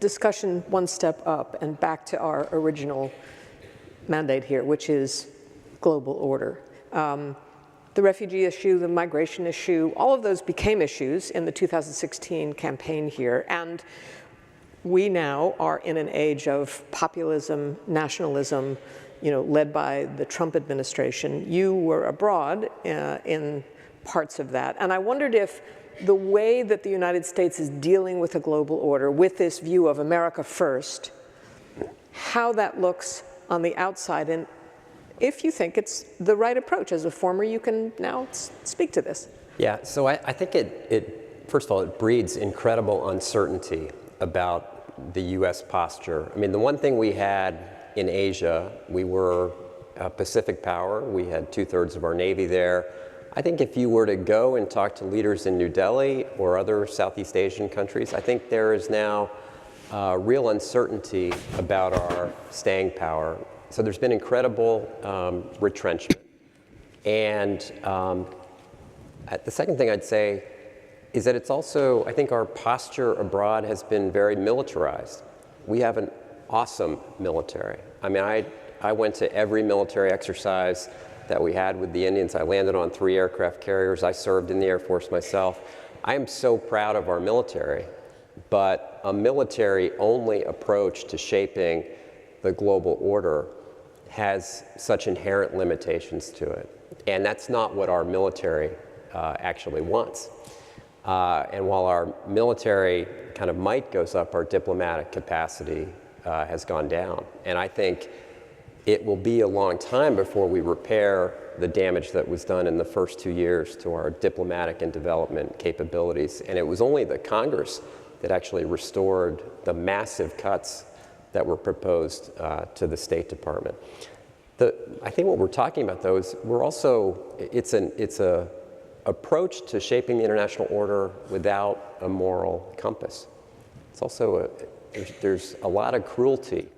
discussion one step up and back to our original mandate here, which is global order. The refugee issue, the migration issue, all of those became issues in the 2016 campaign here. And we now are in an age of populism, nationalism, led by the Trump administration. You were abroad in parts of that. And I wondered if the way that the United States is dealing with a global order, with this view of America first, how that looks on the outside, and if you think it's the right approach. As a former, you can now speak to this. Yeah, so I think it, first of all, it breeds incredible uncertainty about the US posture. I mean, the one thing we had in Asia, we were Pacific power. We had 2/3 of our Navy there. I think if you were to go and talk to leaders in New Delhi or other Southeast Asian countries, I think there is now real uncertainty about our staying power. So there's been incredible retrenchment. And the second thing I'd say is that it's also, I think our posture abroad has been very militarized. We have an awesome military. I mean, I went to every military exercise that we had with the Indians. I landed on 3 aircraft carriers. I served in the Air Force myself. I am so proud of our military, but a military-only approach to shaping the global order has such inherent limitations to it. And that's not what our military actually wants. And while our military kind of might goes up, our diplomatic capacity has gone down. And I think it will be a long time before we repair the damage that was done in the first 2 years to our diplomatic and development capabilities. And it was only the Congress that actually restored the massive cuts that were proposed to the State Department. I think what we're talking about, though, is we're also, it's a approach to shaping the international order without a moral compass. It's also, there's a lot of cruelty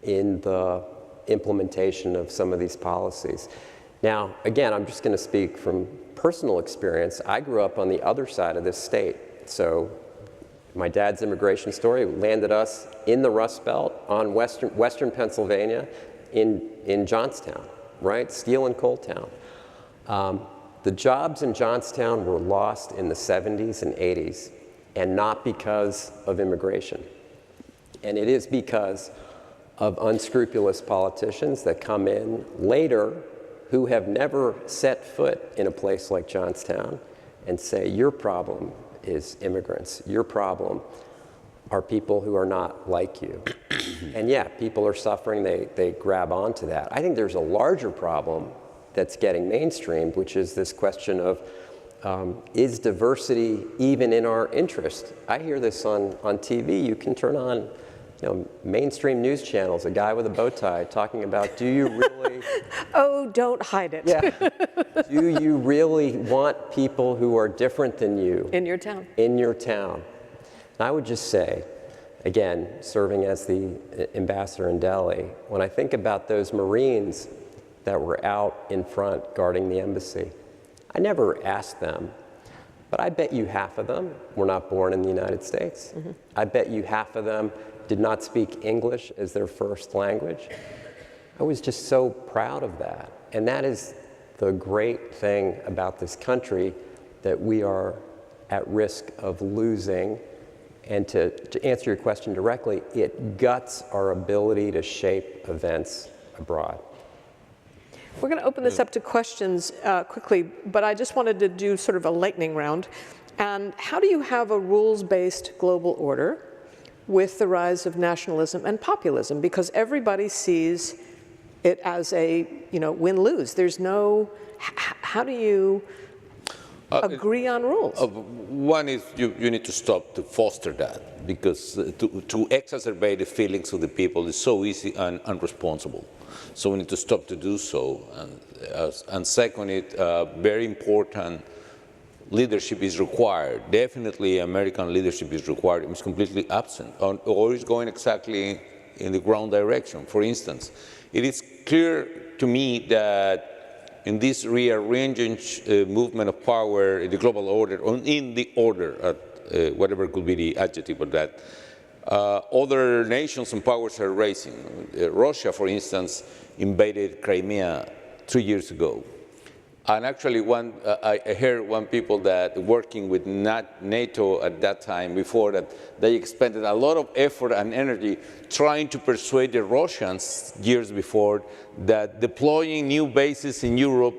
in the implementation of some of these policies. Now, again, I'm just going to speak from personal experience. I grew up on the other side of this state. So my dad's immigration story landed us in the Rust Belt on western Pennsylvania in Johnstown, right? Steel and coal town. The jobs in Johnstown were lost in the 70s and 80s, and not because of immigration. And it is because of unscrupulous politicians that come in later who have never set foot in a place like Johnstown and say, your problem is immigrants. Your problem are people who are not like you. And yeah, people are suffering, they grab onto that. I think there's a larger problem that's getting mainstreamed, which is this question of, is diversity even in our interest? I hear this on TV. You can turn on mainstream news channels, a guy with a bow tie talking about, do you really... Oh, don't hide it. Yeah. Do you really want people who are different than you? In your town. In your town. And I would just say, again, serving as the ambassador in Delhi, when I think about those Marines that were out in front guarding the embassy, I never asked them, but I bet you half of them were not born in the United States. Mm-hmm. I bet you half of them did not speak English as their first language. I was just so proud of that. And that is the great thing about this country, that we are at risk of losing. And to answer your question directly, it guts our ability to shape events abroad. We're going to open this up to questions quickly, but I just wanted to do sort of a lightning round. And how do you have a rules-based global order with the rise of nationalism and populism? Because everybody sees it as a, win-lose. There's no, how do you agree on rules? One is you need to stop to foster that, because to exacerbate the feelings of the people is so easy and unresponsible. So we need to stop to do so. And second, very important, leadership is required. Definitely American leadership is required. It's completely absent, or is going exactly in the wrong direction. For instance, it is clear to me that in this rearranging movement of power in the global order, or in the order, whatever could be the adjective of that, other nations and powers are racing. Russia, for instance, invaded Crimea 3 years ago. And actually, I heard one people that working with NATO at that time, before that, they expended a lot of effort and energy trying to persuade the Russians years before that deploying new bases in Europe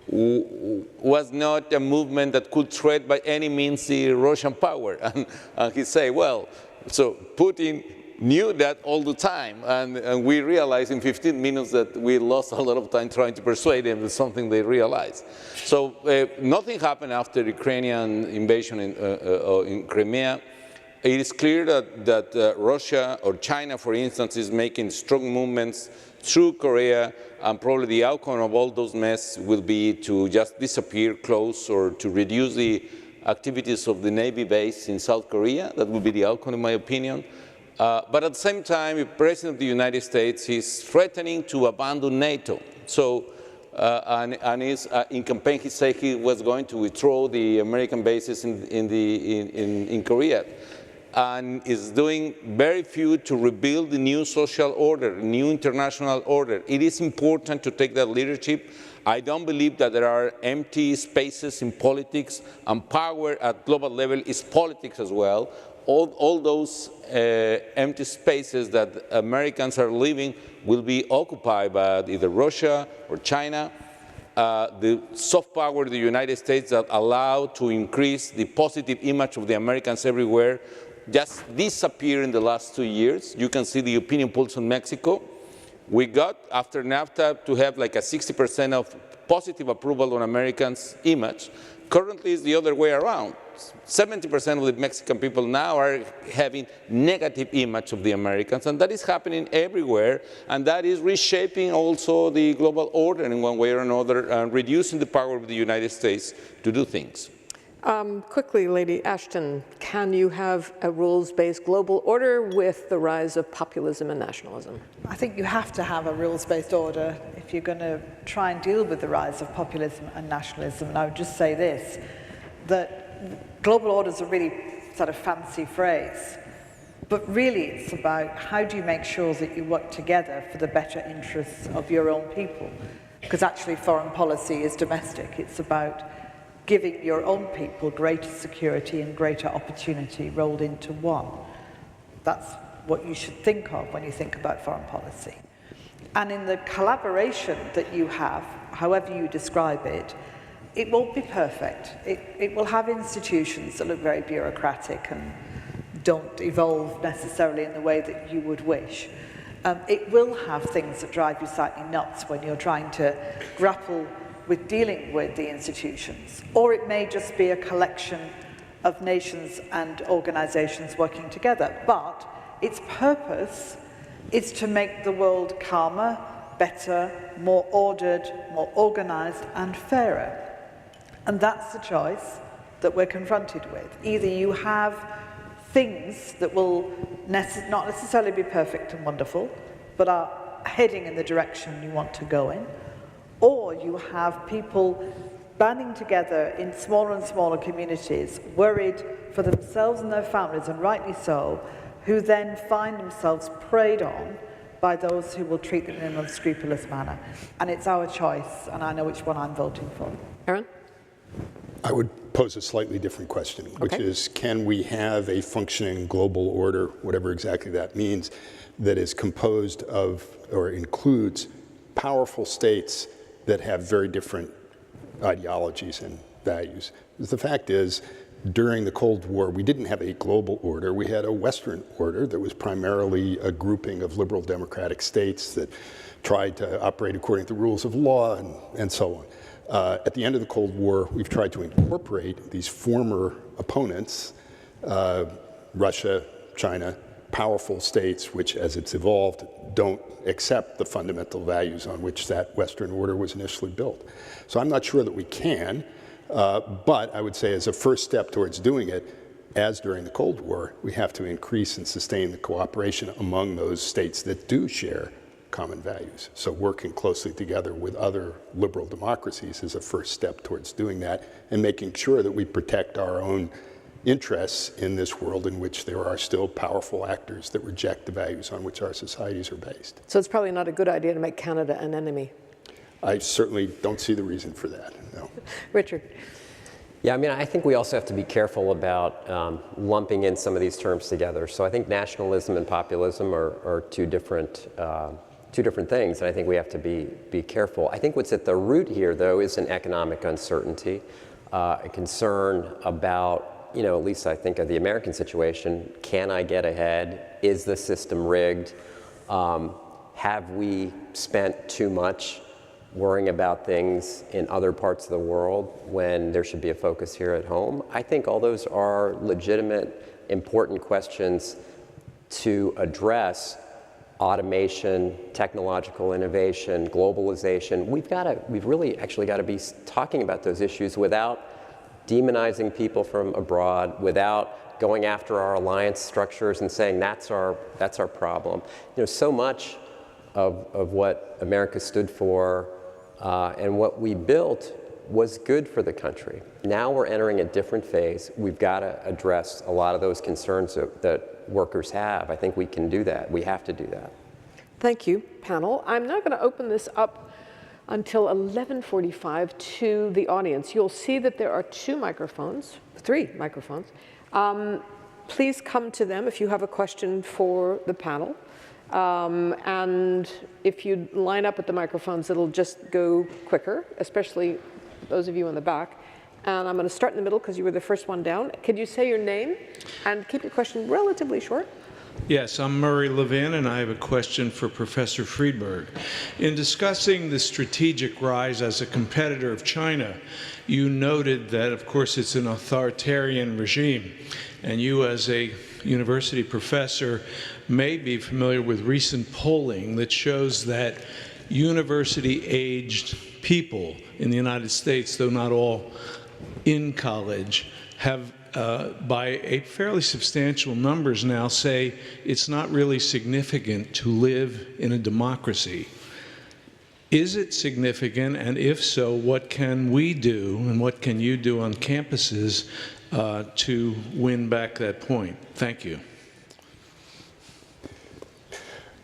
was not a movement that could threat by any means the Russian power. And he said, well, so Putin knew that all the time, and we realized in 15 minutes that we lost a lot of time trying to persuade them. It's something they realized. So nothing happened after the Ukrainian invasion in Crimea. It is clear that Russia or China, for instance, is making strong movements through Korea, and probably the outcome of all those mess will be to just disappear, close, or to reduce the activities of the Navy base in South Korea. That would be the outcome, in my opinion. But at the same time, the President of the United States is threatening to abandon NATO. So, in campaign, he said he was going to withdraw the American bases in Korea, and is doing very few to rebuild the new social order, new international order. It is important to take that leadership. I don't believe that there are empty spaces in politics, and power at global level is politics as well. All those empty spaces that Americans are leaving will be occupied by either Russia or China. The soft power of the United States that allow to increase the positive image of the Americans everywhere just disappeared in the last 2 years. You can see the opinion polls in Mexico. We got, after NAFTA, to have like a 60% of positive approval on Americans' image. Currently, it's the other way around. 70% of the Mexican people now are having negative image of the Americans, and that is happening everywhere, and that is reshaping also the global order in one way or another, and reducing the power of the United States to do things. Quickly, Lady Ashton, can you have a rules-based global order with the rise of populism and nationalism? I think you have to have a rules-based order if you're going to try and deal with the rise of populism and nationalism. And I would just say this, that global order is a really sort of fancy phrase, but really it's about how do you make sure that you work together for the better interests of your own people? Because actually foreign policy is domestic. It's about giving your own people greater security and greater opportunity rolled into one. That's what you should think of when you think about foreign policy. And in the collaboration that you have, however you describe it, it won't be perfect. It will have institutions that look very bureaucratic and don't evolve necessarily in the way that you would wish. It will have things that drive you slightly nuts when you're trying to grapple with dealing with the institutions, or it may just be a collection of nations and organizations working together. But its purpose is to make the world calmer, better, more ordered, more organized, and fairer. And that's the choice that we're confronted with. Either you have things that will not necessarily be perfect and wonderful, but are heading in the direction you want to go in, or you have people banding together in smaller and smaller communities, worried for themselves and their families, and rightly so, who then find themselves preyed on by those who will treat them in an unscrupulous manner. And it's our choice, and I know which one I'm voting for. Aaron? I would pose a slightly different question, which is, can we have a functioning global order, whatever exactly that means, that is composed of or includes powerful states that have very different ideologies and values? The fact is, during the Cold War, we didn't have a global order. We had a Western order that was primarily a grouping of liberal democratic states that tried to operate according to rules of law and so on. At the end of the Cold War, we've tried to incorporate these former opponents, Russia, China, powerful states, which as it's evolved, don't accept the fundamental values on which that Western order was initially built. So I'm not sure that we can, but I would say as a first step towards doing it, as during the Cold War, we have to increase and sustain the cooperation among those states that do share common values. So working closely together with other liberal democracies is a first step towards doing that, and making sure that we protect our own interests in this world in which there are still powerful actors that reject the values on which our societies are based. So it's probably not a good idea to make Canada an enemy. I certainly don't see the reason for that, no. Richard? Yeah, I mean, I think we also have to be careful about lumping in some of these terms together. So I think nationalism and populism are two different things, and I think we have to be careful. I think what's at the root here, though, is an economic uncertainty, a concern about, you know, at least I think of the American situation, can I get ahead? Is the system rigged? Have we spent too much worrying about things in other parts of the world when there should be a focus here at home. I think all those are legitimate, important questions to address. Automation, technological innovation, globalization. We've really actually got to be talking about those issues without demonizing people from abroad, without going after our alliance structures and saying that's our problem. You know, so much of what America stood for and what we built was good for the country. Now we're entering a different phase. We've got to address a lot of those concerns that workers have. I think we can do that. We have to do that. Thank you, panel. I'm now going to open this up until 11:45 to the audience. You'll see that there are three microphones. Please come to them if you have a question for the panel. And if you line up at the microphones, it'll just go quicker, especially those of you in the back. And I'm going to start in the middle because you were the first one down. Could you say your name and keep your question relatively short? Yes, I'm Murray Levin, and I have a question for Professor Friedberg. In discussing the strategic rise as a competitor of China, you noted that, of course, it's an authoritarian regime, and you, as a university professor, may be familiar with recent polling that shows that university-aged people in the United States, though not all in college, have by a fairly substantial numbers now say it's not really significant to live in a democracy. Is it significant, and if so, what can we do and what can you do on campuses to win back that point? Thank you.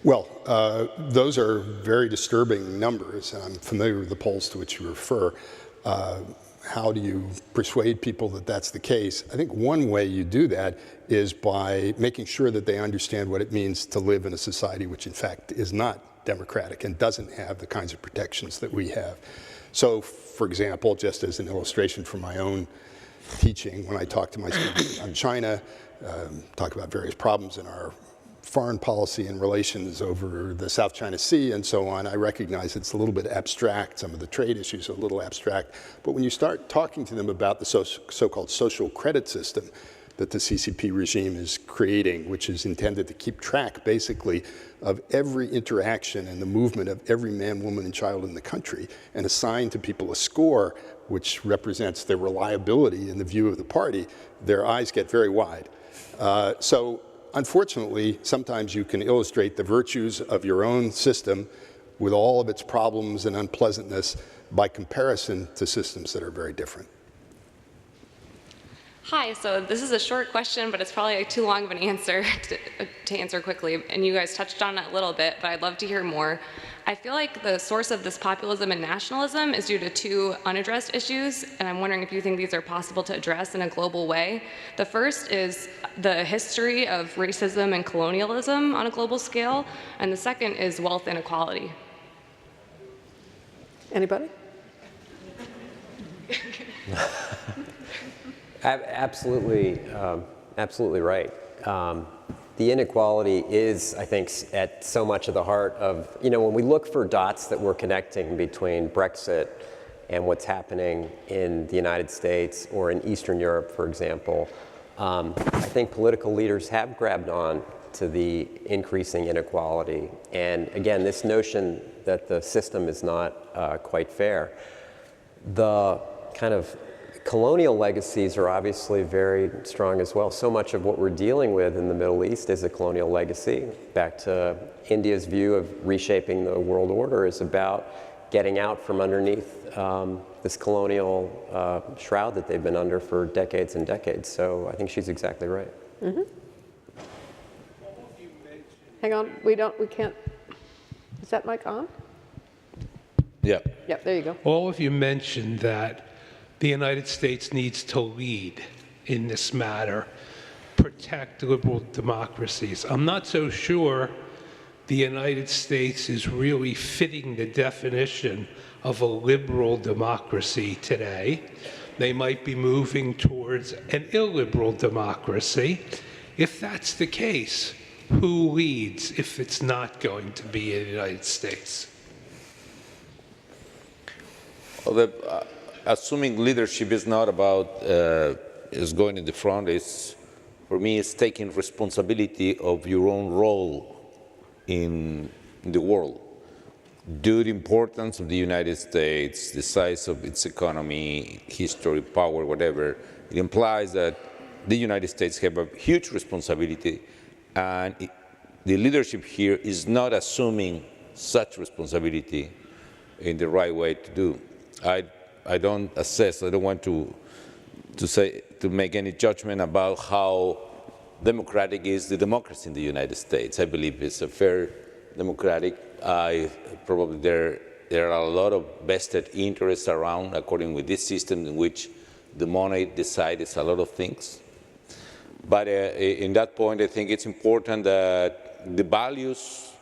Well, those are very disturbing numbers. I'm familiar with the polls to which you refer. How do you persuade people that that's the case? I think one way you do that is by making sure that they understand what it means to live in a society which in fact is not democratic and doesn't have the kinds of protections that we have. So, for example, just as an illustration from my own teaching, when I talk to my students on China, talk about various problems in our foreign policy and relations over the South China Sea and so on, I recognize it's a little bit abstract. Some of the trade issues are a little abstract. But when you start talking to them about the so-called social credit system that the CCP regime is creating, which is intended to keep track, basically, of every interaction and the movement of every man, woman, and child in the country, and assign to people a score which represents their reliability in the view of the party, their eyes get very wide. Unfortunately, sometimes you can illustrate the virtues of your own system with all of its problems and unpleasantness by comparison to systems that are very different. Hi, so this is a short question, but it's probably too long of an answer to answer quickly, and you guys touched on it a little bit, but I'd love to hear more. I feel like the source of this populism and nationalism is due to two unaddressed issues, and I'm wondering if you think these are possible to address in a global way. The first is the history of racism and colonialism on a global scale, and the second is wealth inequality. Anybody? Absolutely, absolutely right. The inequality is, I think, at so much of the heart of, when we look for dots that we're connecting between Brexit and what's happening in the United States or in Eastern Europe, for example, I think political leaders have grabbed on to the increasing inequality. And again, this notion that the system is not quite fair. The kind of colonial legacies are obviously very strong as well. So much of what we're dealing with in the Middle East is a colonial legacy. Back to India's view of reshaping the world order is about getting out from underneath this colonial shroud that they've been under for decades and decades. So I think she's exactly right. Mm-hmm. Hang on, we can't, is that mic on? Yeah. Yeah, there you go. All of you mentioned that the United States needs to lead in this matter, protect liberal democracies. I'm not so sure the United States is really fitting the definition of a liberal democracy today. They might be moving towards an illiberal democracy. If that's the case, who leads if it's not going to be in the United States? Assuming leadership is not about is going in the front. For me, it's taking responsibility of your own role in the world. Due to the importance of the United States, the size of its economy, history, power, whatever, it implies that the United States have a huge responsibility, and the leadership here is not assuming such responsibility in the right way to do. I don't assess, I don't want to make any judgment about how democratic is the democracy in the United States. I believe it's a fair democratic. Probably there are a lot of vested interests around, according with this system in which the money decides a lot of things. But in that point, I think it's important that the values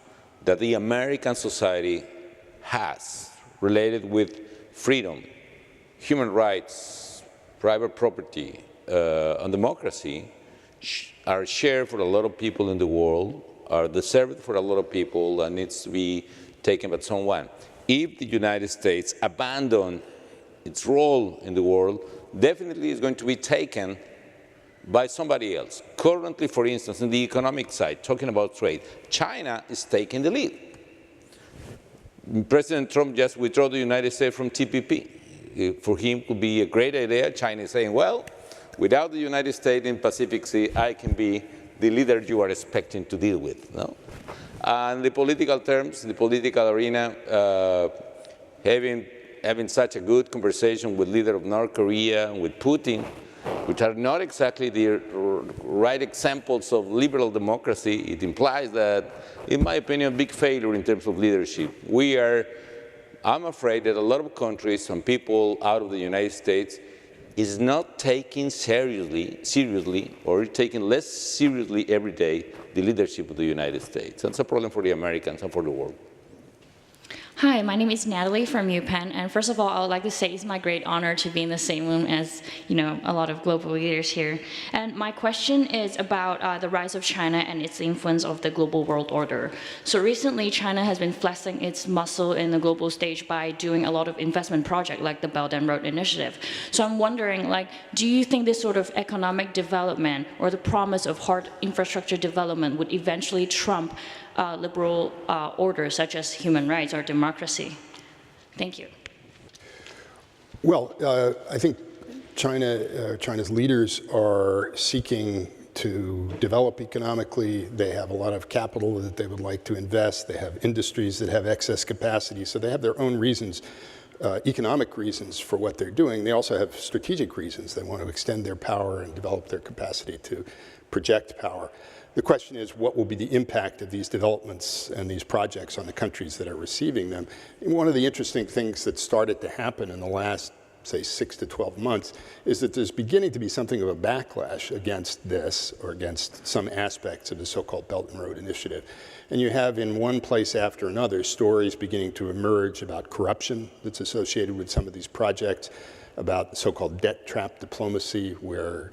that the American society has related with freedom, human rights, private property, and democracy are shared for a lot of people in the world, are deserved for a lot of people, and needs to be taken by someone. If the United States abandons its role in the world, definitely it's going to be taken by somebody else. Currently, for instance, in the economic side, talking about trade, China is taking the lead. President Trump just withdrew the United States from TPP. For him, it would be a great idea. China is saying, well, without the United States in Pacific Sea, I can be the leader you are expecting to deal with. No? And the political terms, the political arena, having such a good conversation with leader of North Korea and with Putin, which are not exactly the right examples of liberal democracy, it implies that, in my opinion, a big failure in terms of leadership. I'm afraid that a lot of countries and people out of the United States is not taking seriously, or taking less seriously every day, the leadership of the United States. That's a problem for the Americans and for the world. Hi, my name is Natalie from UPenn, and first of all, I would like to say it's my great honor to be in the same room as, a lot of global leaders here. And my question is about the rise of China and its influence of the global world order. So recently, China has been flexing its muscle in the global stage by doing a lot of investment projects like the Belt and Road Initiative. So I'm wondering, do you think this sort of economic development or the promise of hard infrastructure development would eventually trump liberal orders such as human rights or democracy? Thank you. Well, I think China's leaders are seeking to develop economically. They have a lot of capital that they would like to invest. They have industries that have excess capacity. So they have their own reasons, economic reasons for what they're doing. They also have strategic reasons. They want to extend their power and develop their capacity to project power. The question is, what will be the impact of these developments and these projects on the countries that are receiving them? And one of the interesting things that started to happen in the last, say, 6 to 12 months is that there's beginning to be something of a backlash against this, or against some aspects of the so-called Belt and Road Initiative. And you have, in one place after another, stories beginning to emerge about corruption that's associated with some of these projects, about so-called debt trap diplomacy, where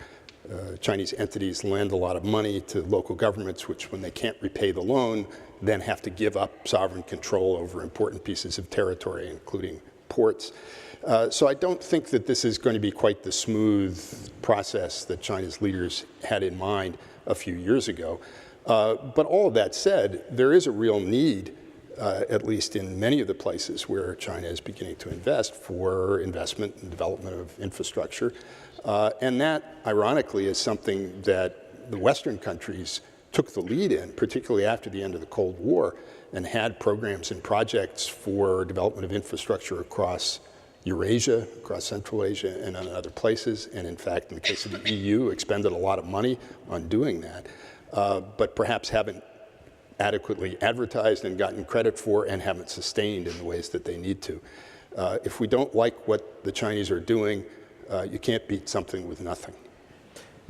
Chinese entities lend a lot of money to local governments, which, when they can't repay the loan, then have to give up sovereign control over important pieces of territory, including ports. So I don't think that this is going to be quite the smooth process that China's leaders had in mind a few years ago. But all of that said, there is a real need, at least in many of the places where China is beginning to invest, for investment and development of infrastructure. And that, ironically, is something that the Western countries took the lead in, particularly after the end of the Cold War, and had programs and projects for development of infrastructure across Eurasia, across Central Asia, and in other places. And in fact, in the case of the EU, expended a lot of money on doing that, but perhaps haven't adequately advertised and gotten credit for, and haven't sustained in the ways that they need to. If we don't like what the Chinese are doing, you can't beat something with nothing.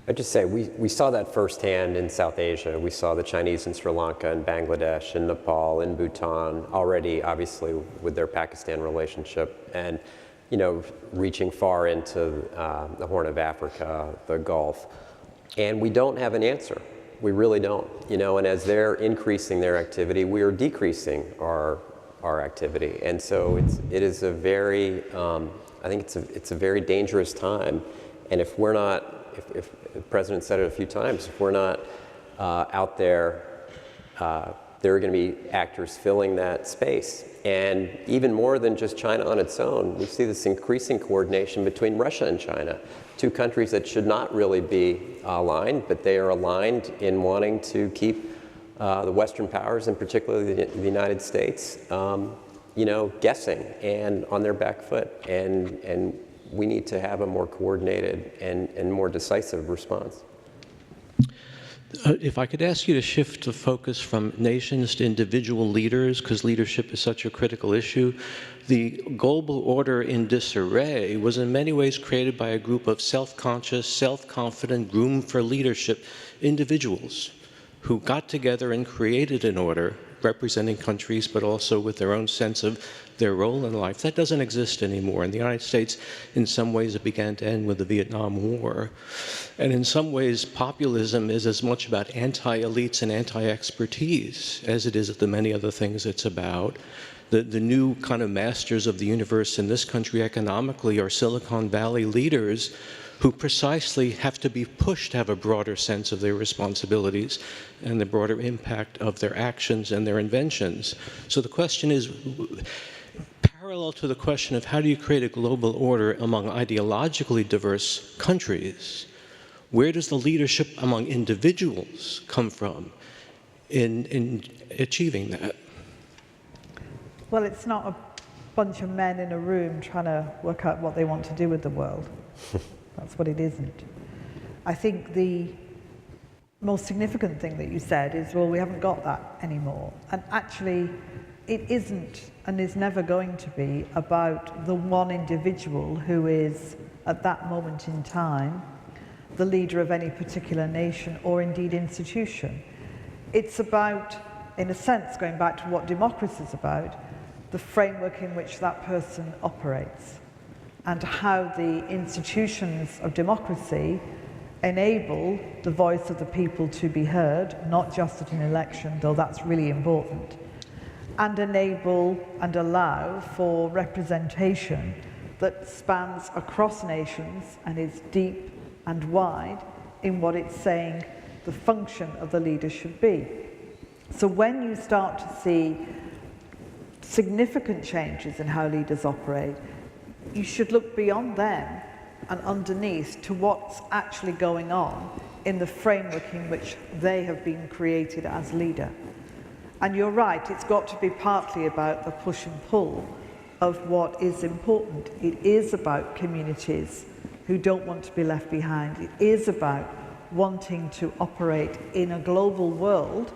I'd just say we saw that firsthand in South Asia. We saw the Chinese in Sri Lanka and Bangladesh and Nepal and Bhutan, already obviously with their Pakistan relationship, and reaching far into the Horn of Africa, the Gulf. And we don't have an answer. We really don't. And as they're increasing their activity, we are decreasing our our activity. And so it is a very, I think it's a very dangerous time. And if we're not, if the President said it a few times, if we're not out there, there are going to be actors filling that space. And even more than just China on its own, we see this increasing coordination between Russia and China, two countries that should not really be aligned, but they are aligned in wanting to keep the Western powers, and particularly the United States, guessing and on their back foot. And we need to have a more coordinated and more decisive response. If I could ask you to shift the focus from nations to individual leaders, because leadership is such a critical issue. The global order in disarray was in many ways created by a group of self-conscious, self-confident, groomed for leadership individuals who got together and created an order representing countries, but also with their own sense of their role in life. That doesn't exist anymore. In the United States, in some ways, it began to end with the Vietnam War. And in some ways, populism is as much about anti-elites and anti-expertise as it is the many other things it's about. The new kind of masters of the universe in this country economically are Silicon Valley leaders who precisely have to be pushed to have a broader sense of their responsibilities and the broader impact of their actions and their inventions. So the question is, parallel to the question of how do you create a global order among ideologically diverse countries, where does the leadership among individuals come from in achieving that? Well, it's not a bunch of men in a room trying to work out what they want to do with the world. That's what it isn't. I think the most significant thing that you said is, well, we haven't got that anymore. And actually, it isn't and is never going to be about the one individual who is, at that moment in time, the leader of any particular nation or indeed institution. It's about, in a sense, going back to what democracy is about, the framework in which that person operates, and how the institutions of democracy enable the voice of the people to be heard, not just at an election, though that's really important, and enable and allow for representation that spans across nations and is deep and wide in what it's saying the function of the leader should be. So when you start to see significant changes in how leaders operate, you should look beyond them and underneath to what's actually going on in the framework in which they have been created as leader. And you're right, it's got to be partly about the push and pull of what is important. It is about communities who don't want to be left behind. It is about wanting to operate in a global world,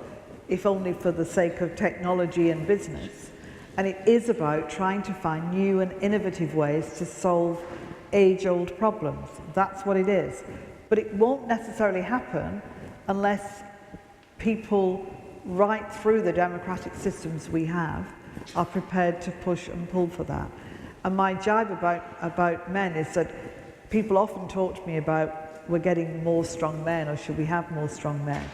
if only for the sake of technology and business. And it is about trying to find new and innovative ways to solve age-old problems. That's what it is. But it won't necessarily happen unless people right through the democratic systems we have are prepared to push and pull for that. And my jibe about men is that people often talk to me about we're getting more strong men, or should we have more strong men?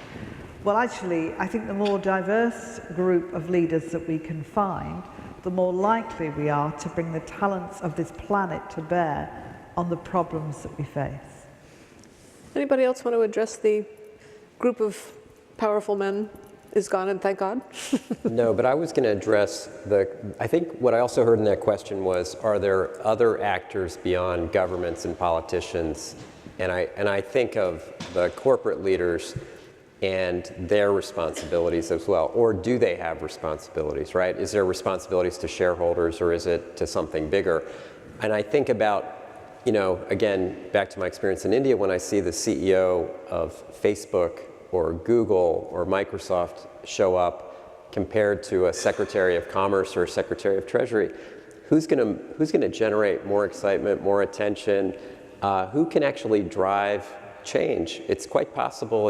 Well, actually, I think the more diverse group of leaders that we can find, the more likely we are to bring the talents of this planet to bear on the problems that we face. Anybody else want to address the group of powerful men is gone, and thank God? No, but I was going to address I think what I also heard in that question was, are there other actors beyond governments and politicians? And I think of the corporate leaders and their responsibilities as well. Or do they have responsibilities, right? Is there responsibilities to shareholders, or is it to something bigger? And I think about, again, back to my experience in India, when I see the CEO of Facebook or Google or Microsoft show up compared to a Secretary of Commerce or a Secretary of Treasury, who's going to generate more excitement, more attention? Who can actually drive change? It's quite possible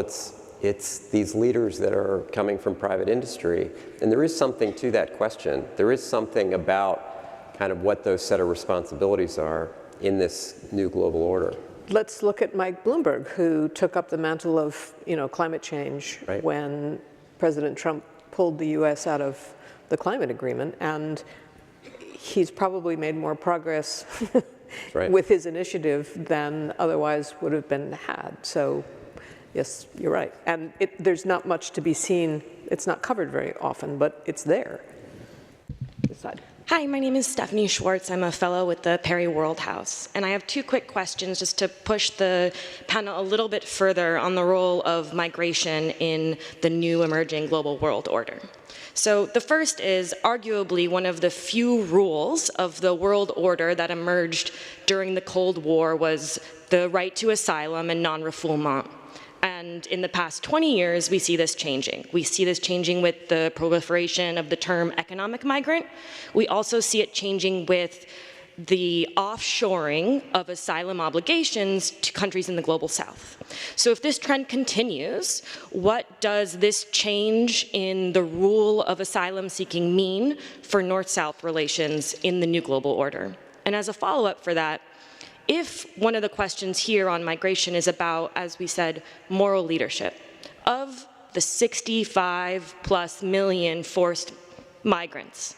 it's these leaders that are coming from private industry. And there is something to that question. There is something about kind of what those set of responsibilities are in this new global order. Let's look at Mike Bloomberg, who took up the mantle of climate change, right, when President Trump pulled the U.S. out of the climate agreement, and he's probably made more progress right. with his initiative than otherwise would have been had. So yes, you're right. And there's not much to be seen. It's not covered very often, but it's there. This side. Hi, my name is Stephanie Schwartz. I'm a fellow with the Perry World House. And I have two quick questions just to push the panel a little bit further on the role of migration in the new emerging global world order. So the first is arguably one of the few rules of the world order that emerged during the Cold War was the right to asylum and non-refoulement. And in the past 20 years, we see this changing. We see this changing with the proliferation of the term economic migrant. We also see it changing with the offshoring of asylum obligations to countries in the global south. So if this trend continues, what does this change in the rule of asylum seeking mean for North-South relations in the new global order? And as a follow-up for that, if one of the questions here on migration is about, as we said, moral leadership, of the 65+ million forced migrants,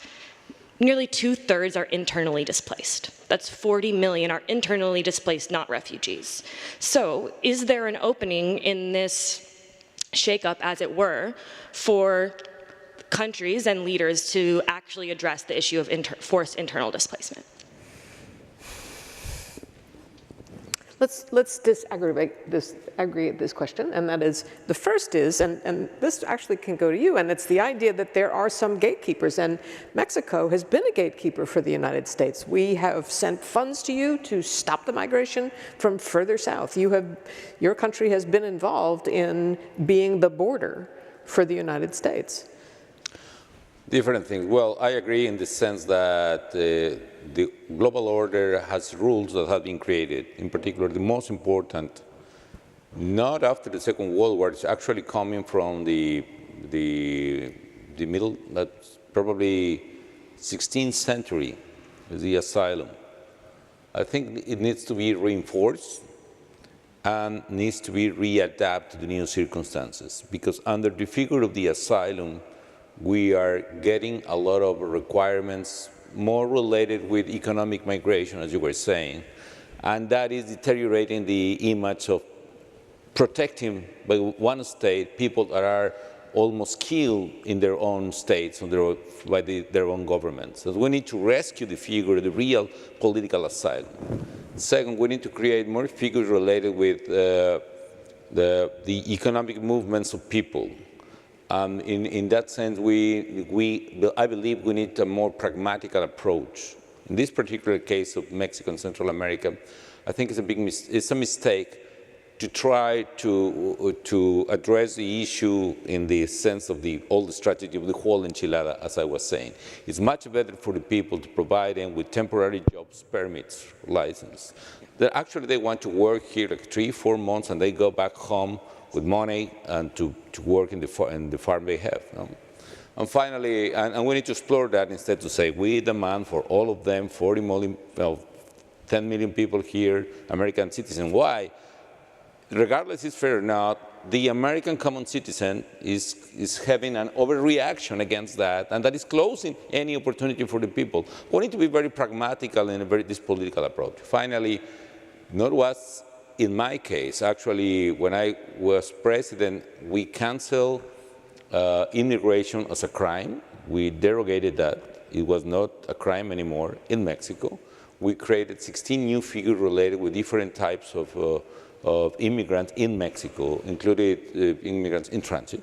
nearly 2/3 are internally displaced. That's 40 million are internally displaced, not refugees. So is there an opening in this shakeup, as it were, for countries and leaders to actually address the issue of forced internal displacement? Let's disaggregate this question, and that is, the first is, and this actually can go to you, and it's the idea that there are some gatekeepers, and Mexico has been a gatekeeper for the United States. We have sent funds to you to stop the migration from further south. Your country has been involved in being the border for the United States. Different things. Well, I agree in the sense that the global order has rules that have been created. In particular, the most important, not after the Second World War, it's actually coming from the middle, that's probably 16th century, the asylum. I think it needs to be reinforced and needs to be readapted to the new circumstances, because under the figure of the asylum, we are getting a lot of requirements more related with economic migration, as you were saying, and that is deteriorating the image of protecting by one state people that are almost killed in their own states by their own governments. So we need to rescue the figure, the real political asylum. Second, we need to create more figures related with the economic movements of people. In that sense, I believe we need a more pragmatic approach. In this particular case of Mexico and Central America, I think it's a mistake to try to address the issue in the sense of the old strategy of the whole enchilada, as I was saying. It's much better for the people to provide them with temporary jobs, permits, license. That actually they want to work here like 3-4 months and they go back home with money and to work in the farm they have. And finally, and we need to explore that instead to say we demand for all of them 40 million, 10 million people here, American citizens. Why? Regardless if fair or not, the American common citizen is having an overreaction against that, and that is closing any opportunity for the people. We need to be very pragmatical in this political approach. Finally, not was in my case, actually, when I was president, we canceled immigration as a crime. We derogated that. It was not a crime anymore in Mexico. We created 16 new figures related with different types of immigrants in Mexico, including immigrants in transit,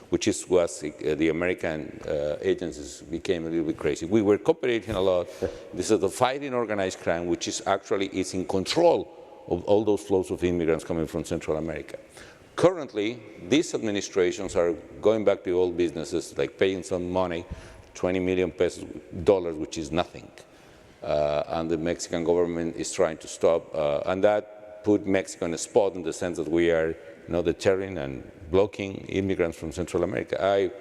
which was the American agencies became a little bit crazy. We were cooperating a lot. This is the fighting organized crime, which is actually in control of all those flows of immigrants coming from Central America. Currently, these administrations are going back to old businesses, like paying some money, 20 million pesos, which is nothing. And the Mexican government is trying to stop, and that put Mexico in a spot in the sense that we are deterring and blocking immigrants from Central America. I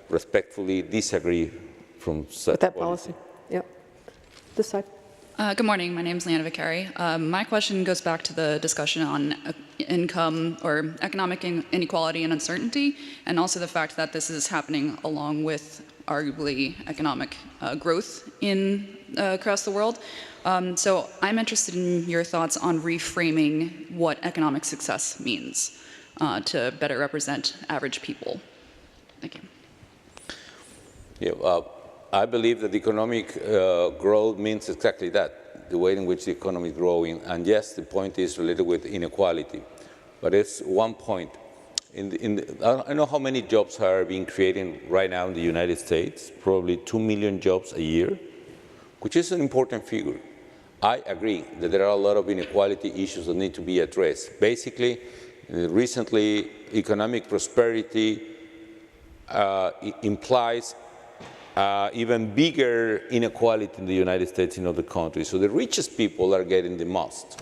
respectfully disagree from such with that policy. Yep. This side. Good morning. My name is Leanna Vicari. My question goes back to the discussion on income or economic inequality and uncertainty, and also the fact that this is happening along with arguably economic growth across the world. So I'm interested in your thoughts on reframing what economic success means to better represent average people. Thank you. Yeah, I believe that economic growth means exactly that, the way in which the economy is growing. And yes, the point is related with inequality. But it's one point. I don't know how many jobs are being created right now in the United States, probably 2 million jobs a year, which is an important figure. I agree that there are a lot of inequality issues that need to be addressed. Basically, recently, economic prosperity implies even bigger inequality in the United States and other countries. So the richest people are getting the most.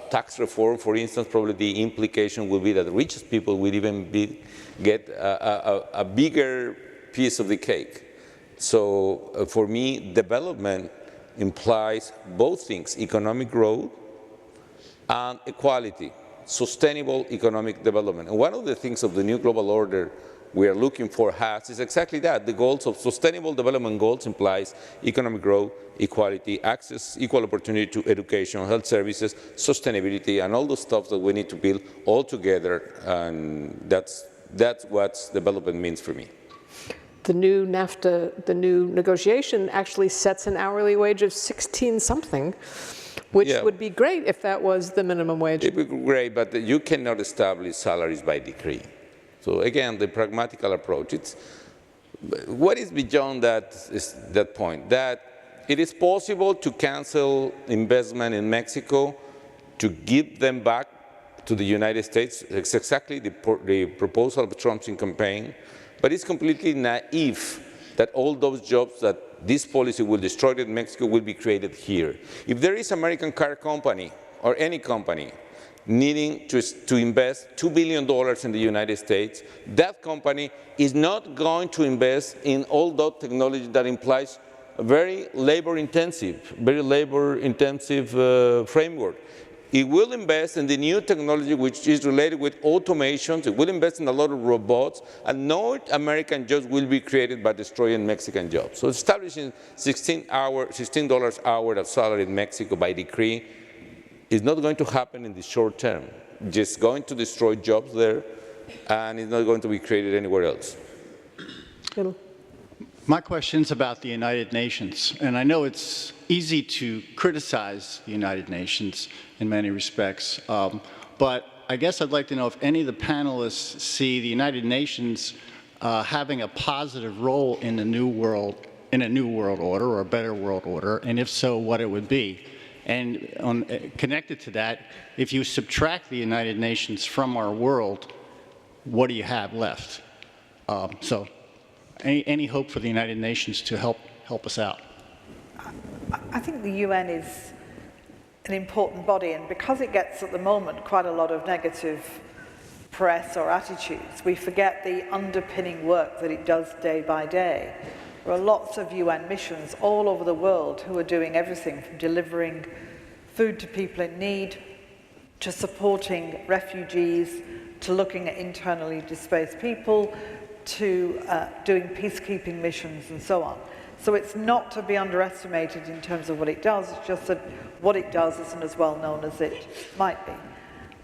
Tax reform, for instance, probably the implication will be that the richest people will even get a bigger piece of the cake. So for me, development implies both things, economic growth and equality, sustainable economic development. And one of the things of the new global order we are looking for is exactly that. The goals of sustainable development goals implies economic growth, equality, access, equal opportunity to education, health services, sustainability, and all the stuff that we need to build all together. And that's what development means for me. The new NAFTA, the new negotiation actually sets an hourly wage of 16-something, which would be great if that was the minimum wage. It would be great, but you cannot establish salaries by decree. So again, the pragmatical approach. What is beyond that point? That it is possible to cancel investment in Mexico, to give them back to the United States. It's exactly the proposal of Trump's campaign. But it's completely naive that all those jobs that this policy will destroy in Mexico will be created here. If there is an American car company or any company needing to invest $2 billion in the United States, that company is not going to invest in all that technology that implies a very labor-intensive framework. It will invest in the new technology which is related with automations. It will invest in a lot of robots, and no American jobs will be created by destroying Mexican jobs. So establishing $16 hour of salary in Mexico by decree is not going to happen in the short term. Just going to destroy jobs there, and it's not going to be created anywhere else. My question's about the United Nations, and I know it's easy to criticize the United Nations in many respects, but I guess I'd like to know if any of the panelists see the United Nations having a positive role in a new world order or a better world order, and if so, what it would be. And connected to that, if you subtract the United Nations from our world, what do you have left? So any hope for the United Nations to help us out? I think the UN is an important body, and because it gets at the moment quite a lot of negative press or attitudes, we forget the underpinning work that it does day by day. There are lots of UN missions all over the world who are doing everything from delivering food to people in need, to supporting refugees, to looking at internally displaced people, to doing peacekeeping missions and so on. So it's not to be underestimated in terms of what it does, it's just that what it does isn't as well known as it might be.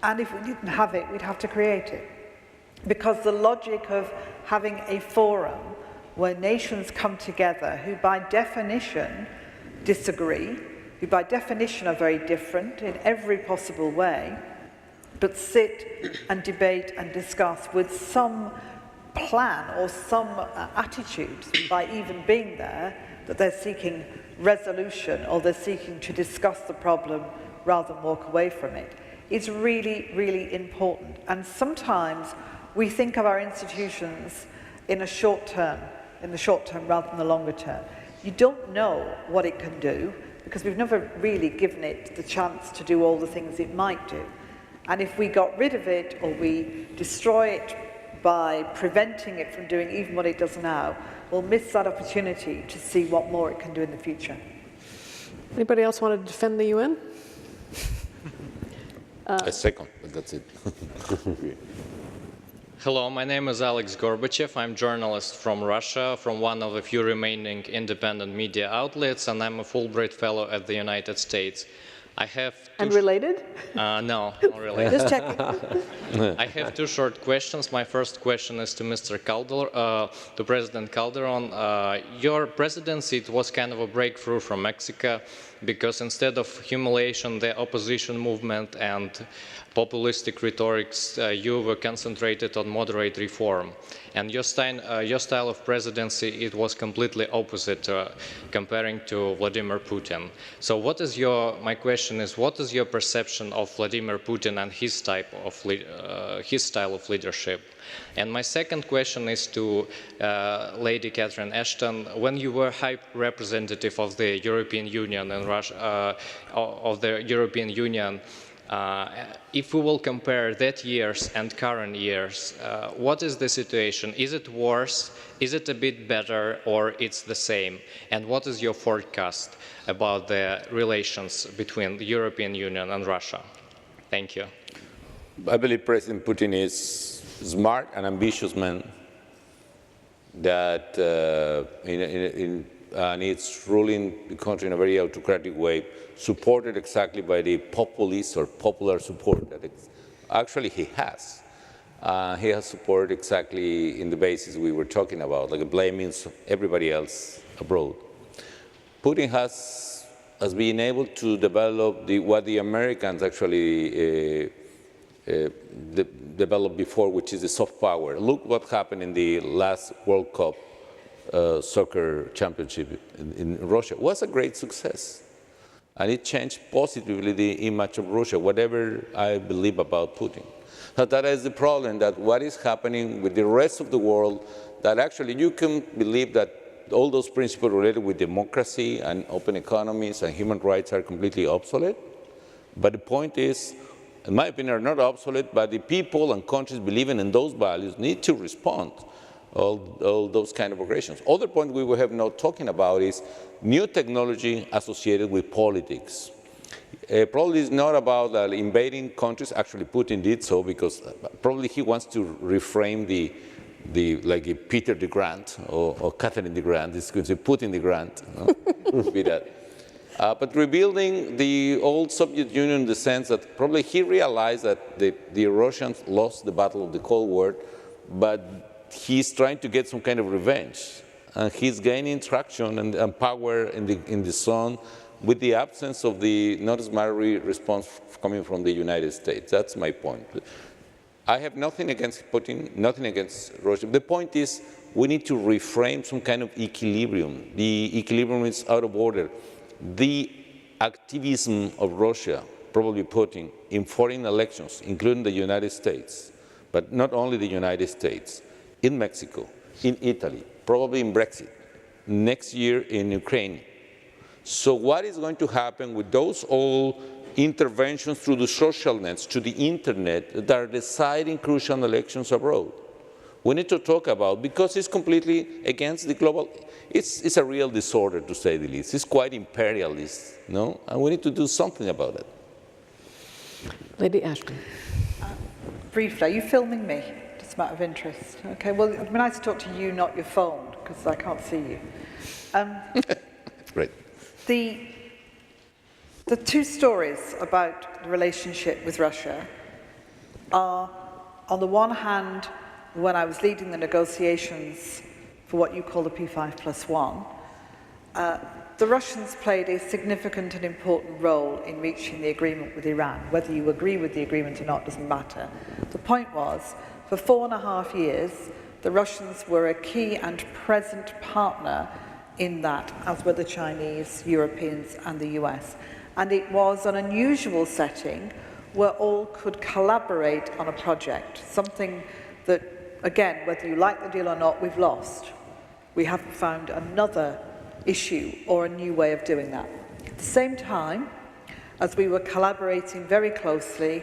And if we didn't have it, we'd have to create it. Because the logic of having a forum where nations come together who by definition disagree, who by definition are very different in every possible way, but sit and debate and discuss with some plan or some attitude by even being there that they're seeking resolution or they're seeking to discuss the problem rather than walk away from it is really, really important. And sometimes we think of our institutions in the short term rather than the longer term. You don't know what it can do because we've never really given it the chance to do all the things it might do. And if we got rid of it or we destroy it by preventing it from doing even what it does now, we'll miss that opportunity to see what more it can do in the future. Anybody else want to defend the UN? A second, but that's it. Hello, my name is Alex Gorbachev. I'm a journalist from Russia, from one of the few remaining independent media outlets, and I'm a Fulbright Fellow at the United States. I have and related? No, not related. Just checking. I have two short questions. My first question is to Mr. Calderon, to President Calderon. Your presidency, it was kind of a breakthrough from Mexico, because instead of humiliation, the opposition movement and populistic rhetorics, you were concentrated on moderate reform. And your style of presidency, it was completely opposite comparing to Vladimir Putin. So what is my question is, what is your perception of Vladimir Putin and his style of leadership? And my second question is to Lady Cathy Ashton. When you were High Representative of the European Union and Russia, if we will compare that years and current years, what is the situation? Is it worse? Is it a bit better, or it's the same? And what is your forecast about the relations between the European Union and Russia? Thank you. I believe President Putin is smart and ambitious man that and it's ruling the country in a very autocratic way, supported exactly by the populist or popular support that actually he has. He has support exactly in the basis we were talking about, like blaming everybody else abroad. Putin has been able to develop what the Americans actually developed before, which is the soft power. Look what happened in the last World Cup soccer championship in Russia. It was a great success. And it changed positively the image of Russia, whatever I believe about Putin. But that is the problem, that what is happening with the rest of the world, that actually you can believe that all those principles related with democracy and open economies and human rights are completely obsolete. But the point is, in my opinion, are not obsolete, but the people and countries believing in those values need to respond all those kind of aggressions. Other point we will have not talking about is new technology associated with politics. Probably it's not about invading countries. Actually, Putin did so because probably he wants to reframe like Peter the Grand or Catherine the Grand. It's going to say Putin the Grand. Be that. But rebuilding the old Soviet Union in the sense that probably he realized that the Russians lost the battle of the Cold War, but he's trying to get some kind of revenge. And he's gaining traction and power in the zone with the absence of the non-smart response coming from the United States. That's my point. I have nothing against Putin, nothing against Russia. The point is we need to reframe some kind of equilibrium. The equilibrium is out of order. The activism of Russia, probably Putin, in foreign elections, including the United States, but not only the United States, in Mexico, in Italy, probably in Brexit, next year in Ukraine. So what is going to happen with those all interventions through the social nets, to the internet, that are deciding crucial elections abroad? We need to talk about, because it's completely against the global, it's a real disorder to say the least. It's quite imperialist, no? And we need to do something about it. Lady Ashton. Briefly, are you filming me? Just a matter of interest. Okay, well, it'd be nice to talk to you, not your phone, because I can't see you. Right. The two stories about the relationship with Russia are, on the one hand, when I was leading the negotiations for what you call the P5+1, the Russians played a significant and important role in reaching the agreement with Iran. Whether you agree with the agreement or not doesn't matter. The point was, for 4.5 years, the Russians were a key and present partner in that, as were the Chinese, Europeans, and the US. And it was an unusual setting where all could collaborate on a project, something that, again, whether you like the deal or not, we've lost. We haven't found another issue or a new way of doing that. At the same time, as we were collaborating very closely,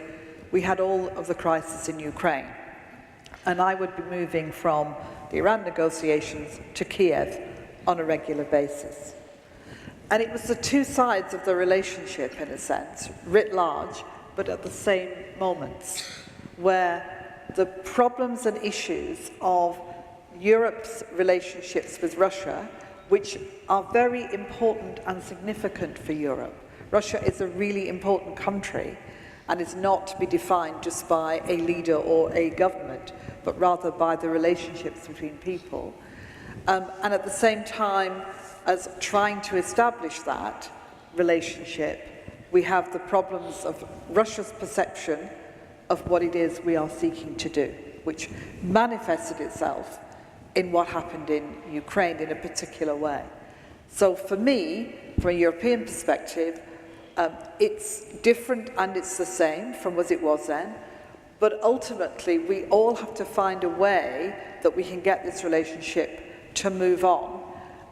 we had all of the crisis in Ukraine. And I would be moving from the Iran negotiations to Kiev on a regular basis. And it was the two sides of the relationship, in a sense, writ large, but at the same moments, where the problems and issues of Europe's relationships with Russia, which are very important and significant for Europe. Russia is a really important country and is not to be defined just by a leader or a government, but rather by the relationships between people. And at the same time as trying to establish that relationship, we have the problems of Russia's perception of what it is we are seeking to do, which manifested itself in what happened in Ukraine in a particular way. So for me, from a European perspective, it's different and it's the same from as it was then, but ultimately we all have to find a way that we can get this relationship to move on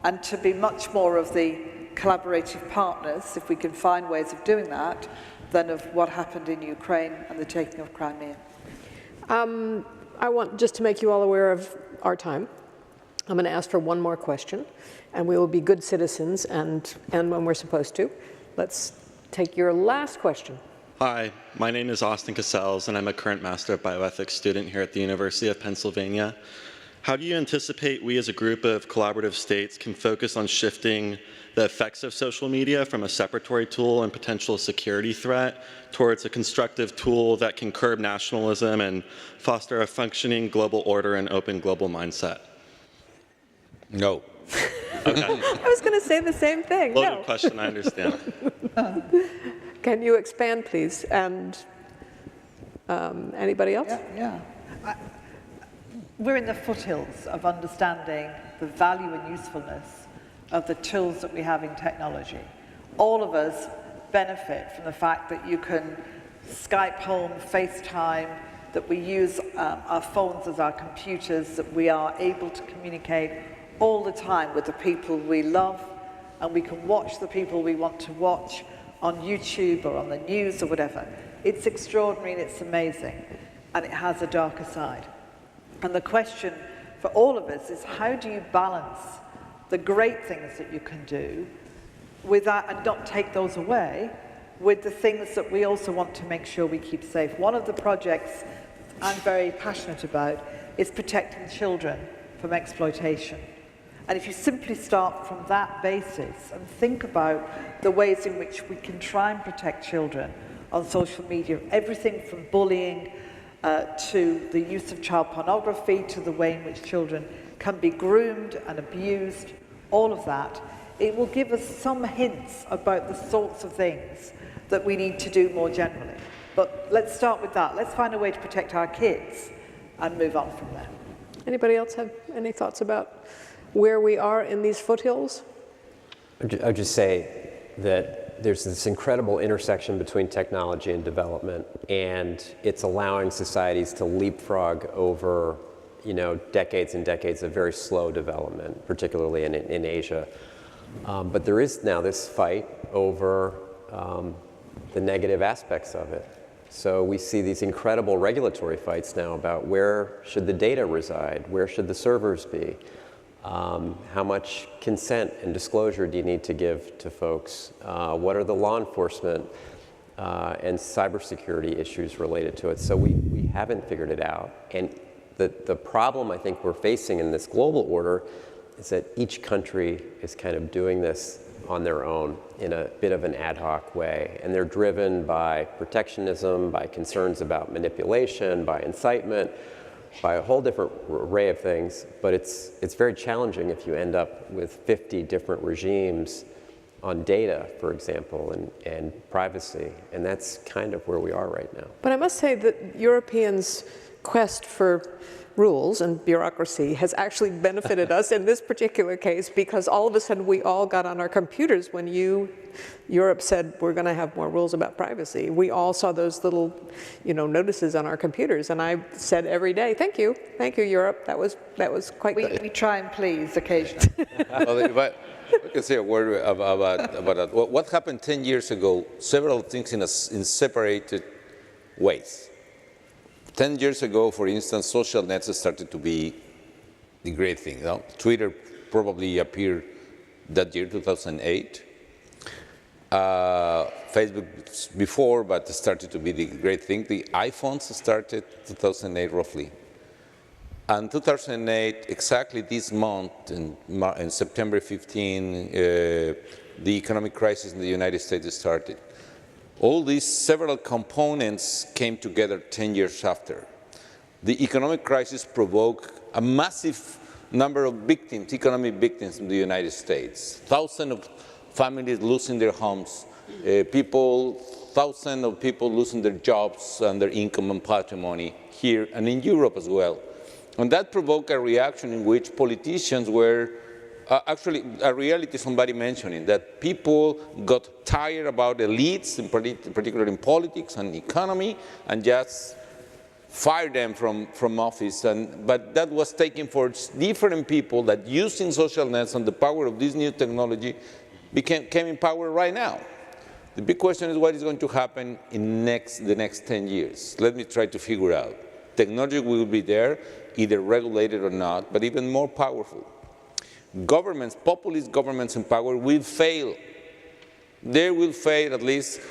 and to be much more of the collaborative partners, if we can find ways of doing that, than of what happened in Ukraine and the taking of Crimea. I want just to make you all aware of our time. I'm going to ask for one more question, and we will be good citizens and when we're supposed to. Let's take your last question. Hi, my name is Austin Cassells, and I'm a current Master of Bioethics student here at the University of Pennsylvania. How do you anticipate we as a group of collaborative states can focus on shifting the effects of social media from a separatory tool and potential security threat towards a constructive tool that can curb nationalism and foster a functioning global order and open global mindset? No. Okay. I was going to say the same thing. Loaded question, I understand. Can you expand, please? And anybody else? Yeah. We're in the foothills of understanding the value and usefulness of the tools that we have in technology. All of us benefit from the fact that you can Skype home, FaceTime, that we use our phones as our computers, that we are able to communicate all the time with the people we love, and we can watch the people we want to watch on YouTube or on the news or whatever. It's extraordinary and it's amazing, and it has a darker side. And the question for all of us is, how do you balance the great things that you can do with that and not take those away with the things that we also want to make sure we keep safe? One of the projects I'm very passionate about is protecting children from exploitation. And if you simply start from that basis and think about the ways in which we can try and protect children on social media, everything from bullying to the use of child pornography, to the way in which children can be groomed and abused, all of that, it will give us some hints about the sorts of things that we need to do more generally. But let's start with that. Let's find a way to protect our kids and move on from there. Anybody else have any thoughts about where we are in these foothills? I'd just say that there's this incredible intersection between technology and development, and it's allowing societies to leapfrog over, decades and decades of very slow development, particularly in Asia. But there is now this fight over the negative aspects of it. So we see these incredible regulatory fights now about where should the data reside, where should the servers be, how much consent and disclosure do you need to give to folks, what are the law enforcement and cybersecurity issues related to it. So we haven't figured it out. And the problem I think we're facing in this global order is that each country is kind of doing this on their own in a bit of an ad hoc way. And they're driven by protectionism, by concerns about manipulation, by incitement, by a whole different array of things. But it's very challenging if you end up with 50 different regimes on data, for example, and privacy. And that's kind of where we are right now. But I must say that Europeans' quest for rules and bureaucracy has actually benefited us in this particular case, because all of a sudden we all got on our computers when Europe said we're going to have more rules about privacy. We all saw those little, notices on our computers, and I said every day, thank you, Europe. That was quite good. We try and please occasionally. Well, if I can say a word about that. What happened 10 years ago, several things in separated ways. 10 years ago, for instance, social nets started to be the great thing. Twitter probably appeared that year, 2008. Facebook before, but it started to be the great thing. The iPhones started 2008 roughly. And 2008, exactly this month, in September 15, the economic crisis in the United States started. All these several components came together 10 years after. The economic crisis provoked a massive number of victims, economic victims in the United States. Thousands of families losing their homes, thousands of people losing their jobs and their income and patrimony here and in Europe as well. And that provoked a reaction in which politicians were, actually a reality somebody mentioning, that people got tired about elites, particularly in politics and economy, and just fired them from office. But that was taken for different people that using social nets and the power of this new technology came in power right now. The big question is what is going to happen in the next 10 years. Let me try to figure out. Technology will be there, either regulated or not, but even more powerful. Governments, populist governments in power will fail. They will fail, at least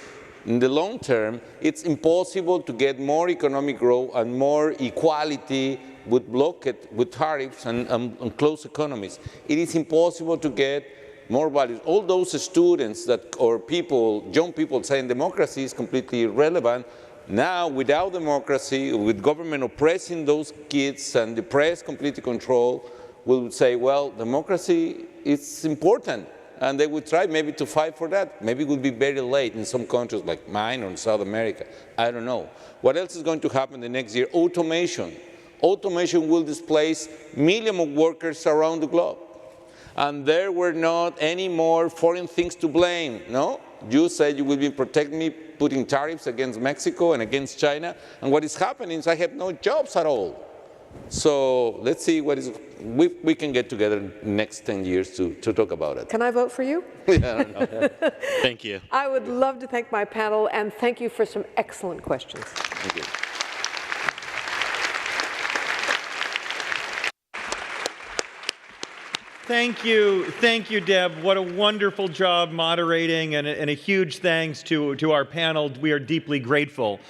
in the long term. It's impossible to get more economic growth and more equality with tariffs and closed economies. It is impossible to get more values. All those students or people, young people saying democracy is completely irrelevant. Now, without democracy, with government oppressing those kids and the press completely controlled, we'll say, well, democracy is important. And they would try maybe to fight for that. Maybe it would be very late in some countries like mine or in South America. I don't know. What else is going to happen the next year? Automation. Automation will displace millions of workers around the globe. And there were not any more foreign things to blame, no? You said you will be protecting me, putting tariffs against Mexico and against China, and what is happening is I have no jobs at all. So let's see what we can get together in the next 10 years to talk about it. Can I vote for you? Yeah, I don't know. Thank you. I would love to thank my panel, and thank you for some excellent questions. Thank you. Thank you, Deb. What a wonderful job moderating, and a huge thanks to our panel. We are deeply grateful.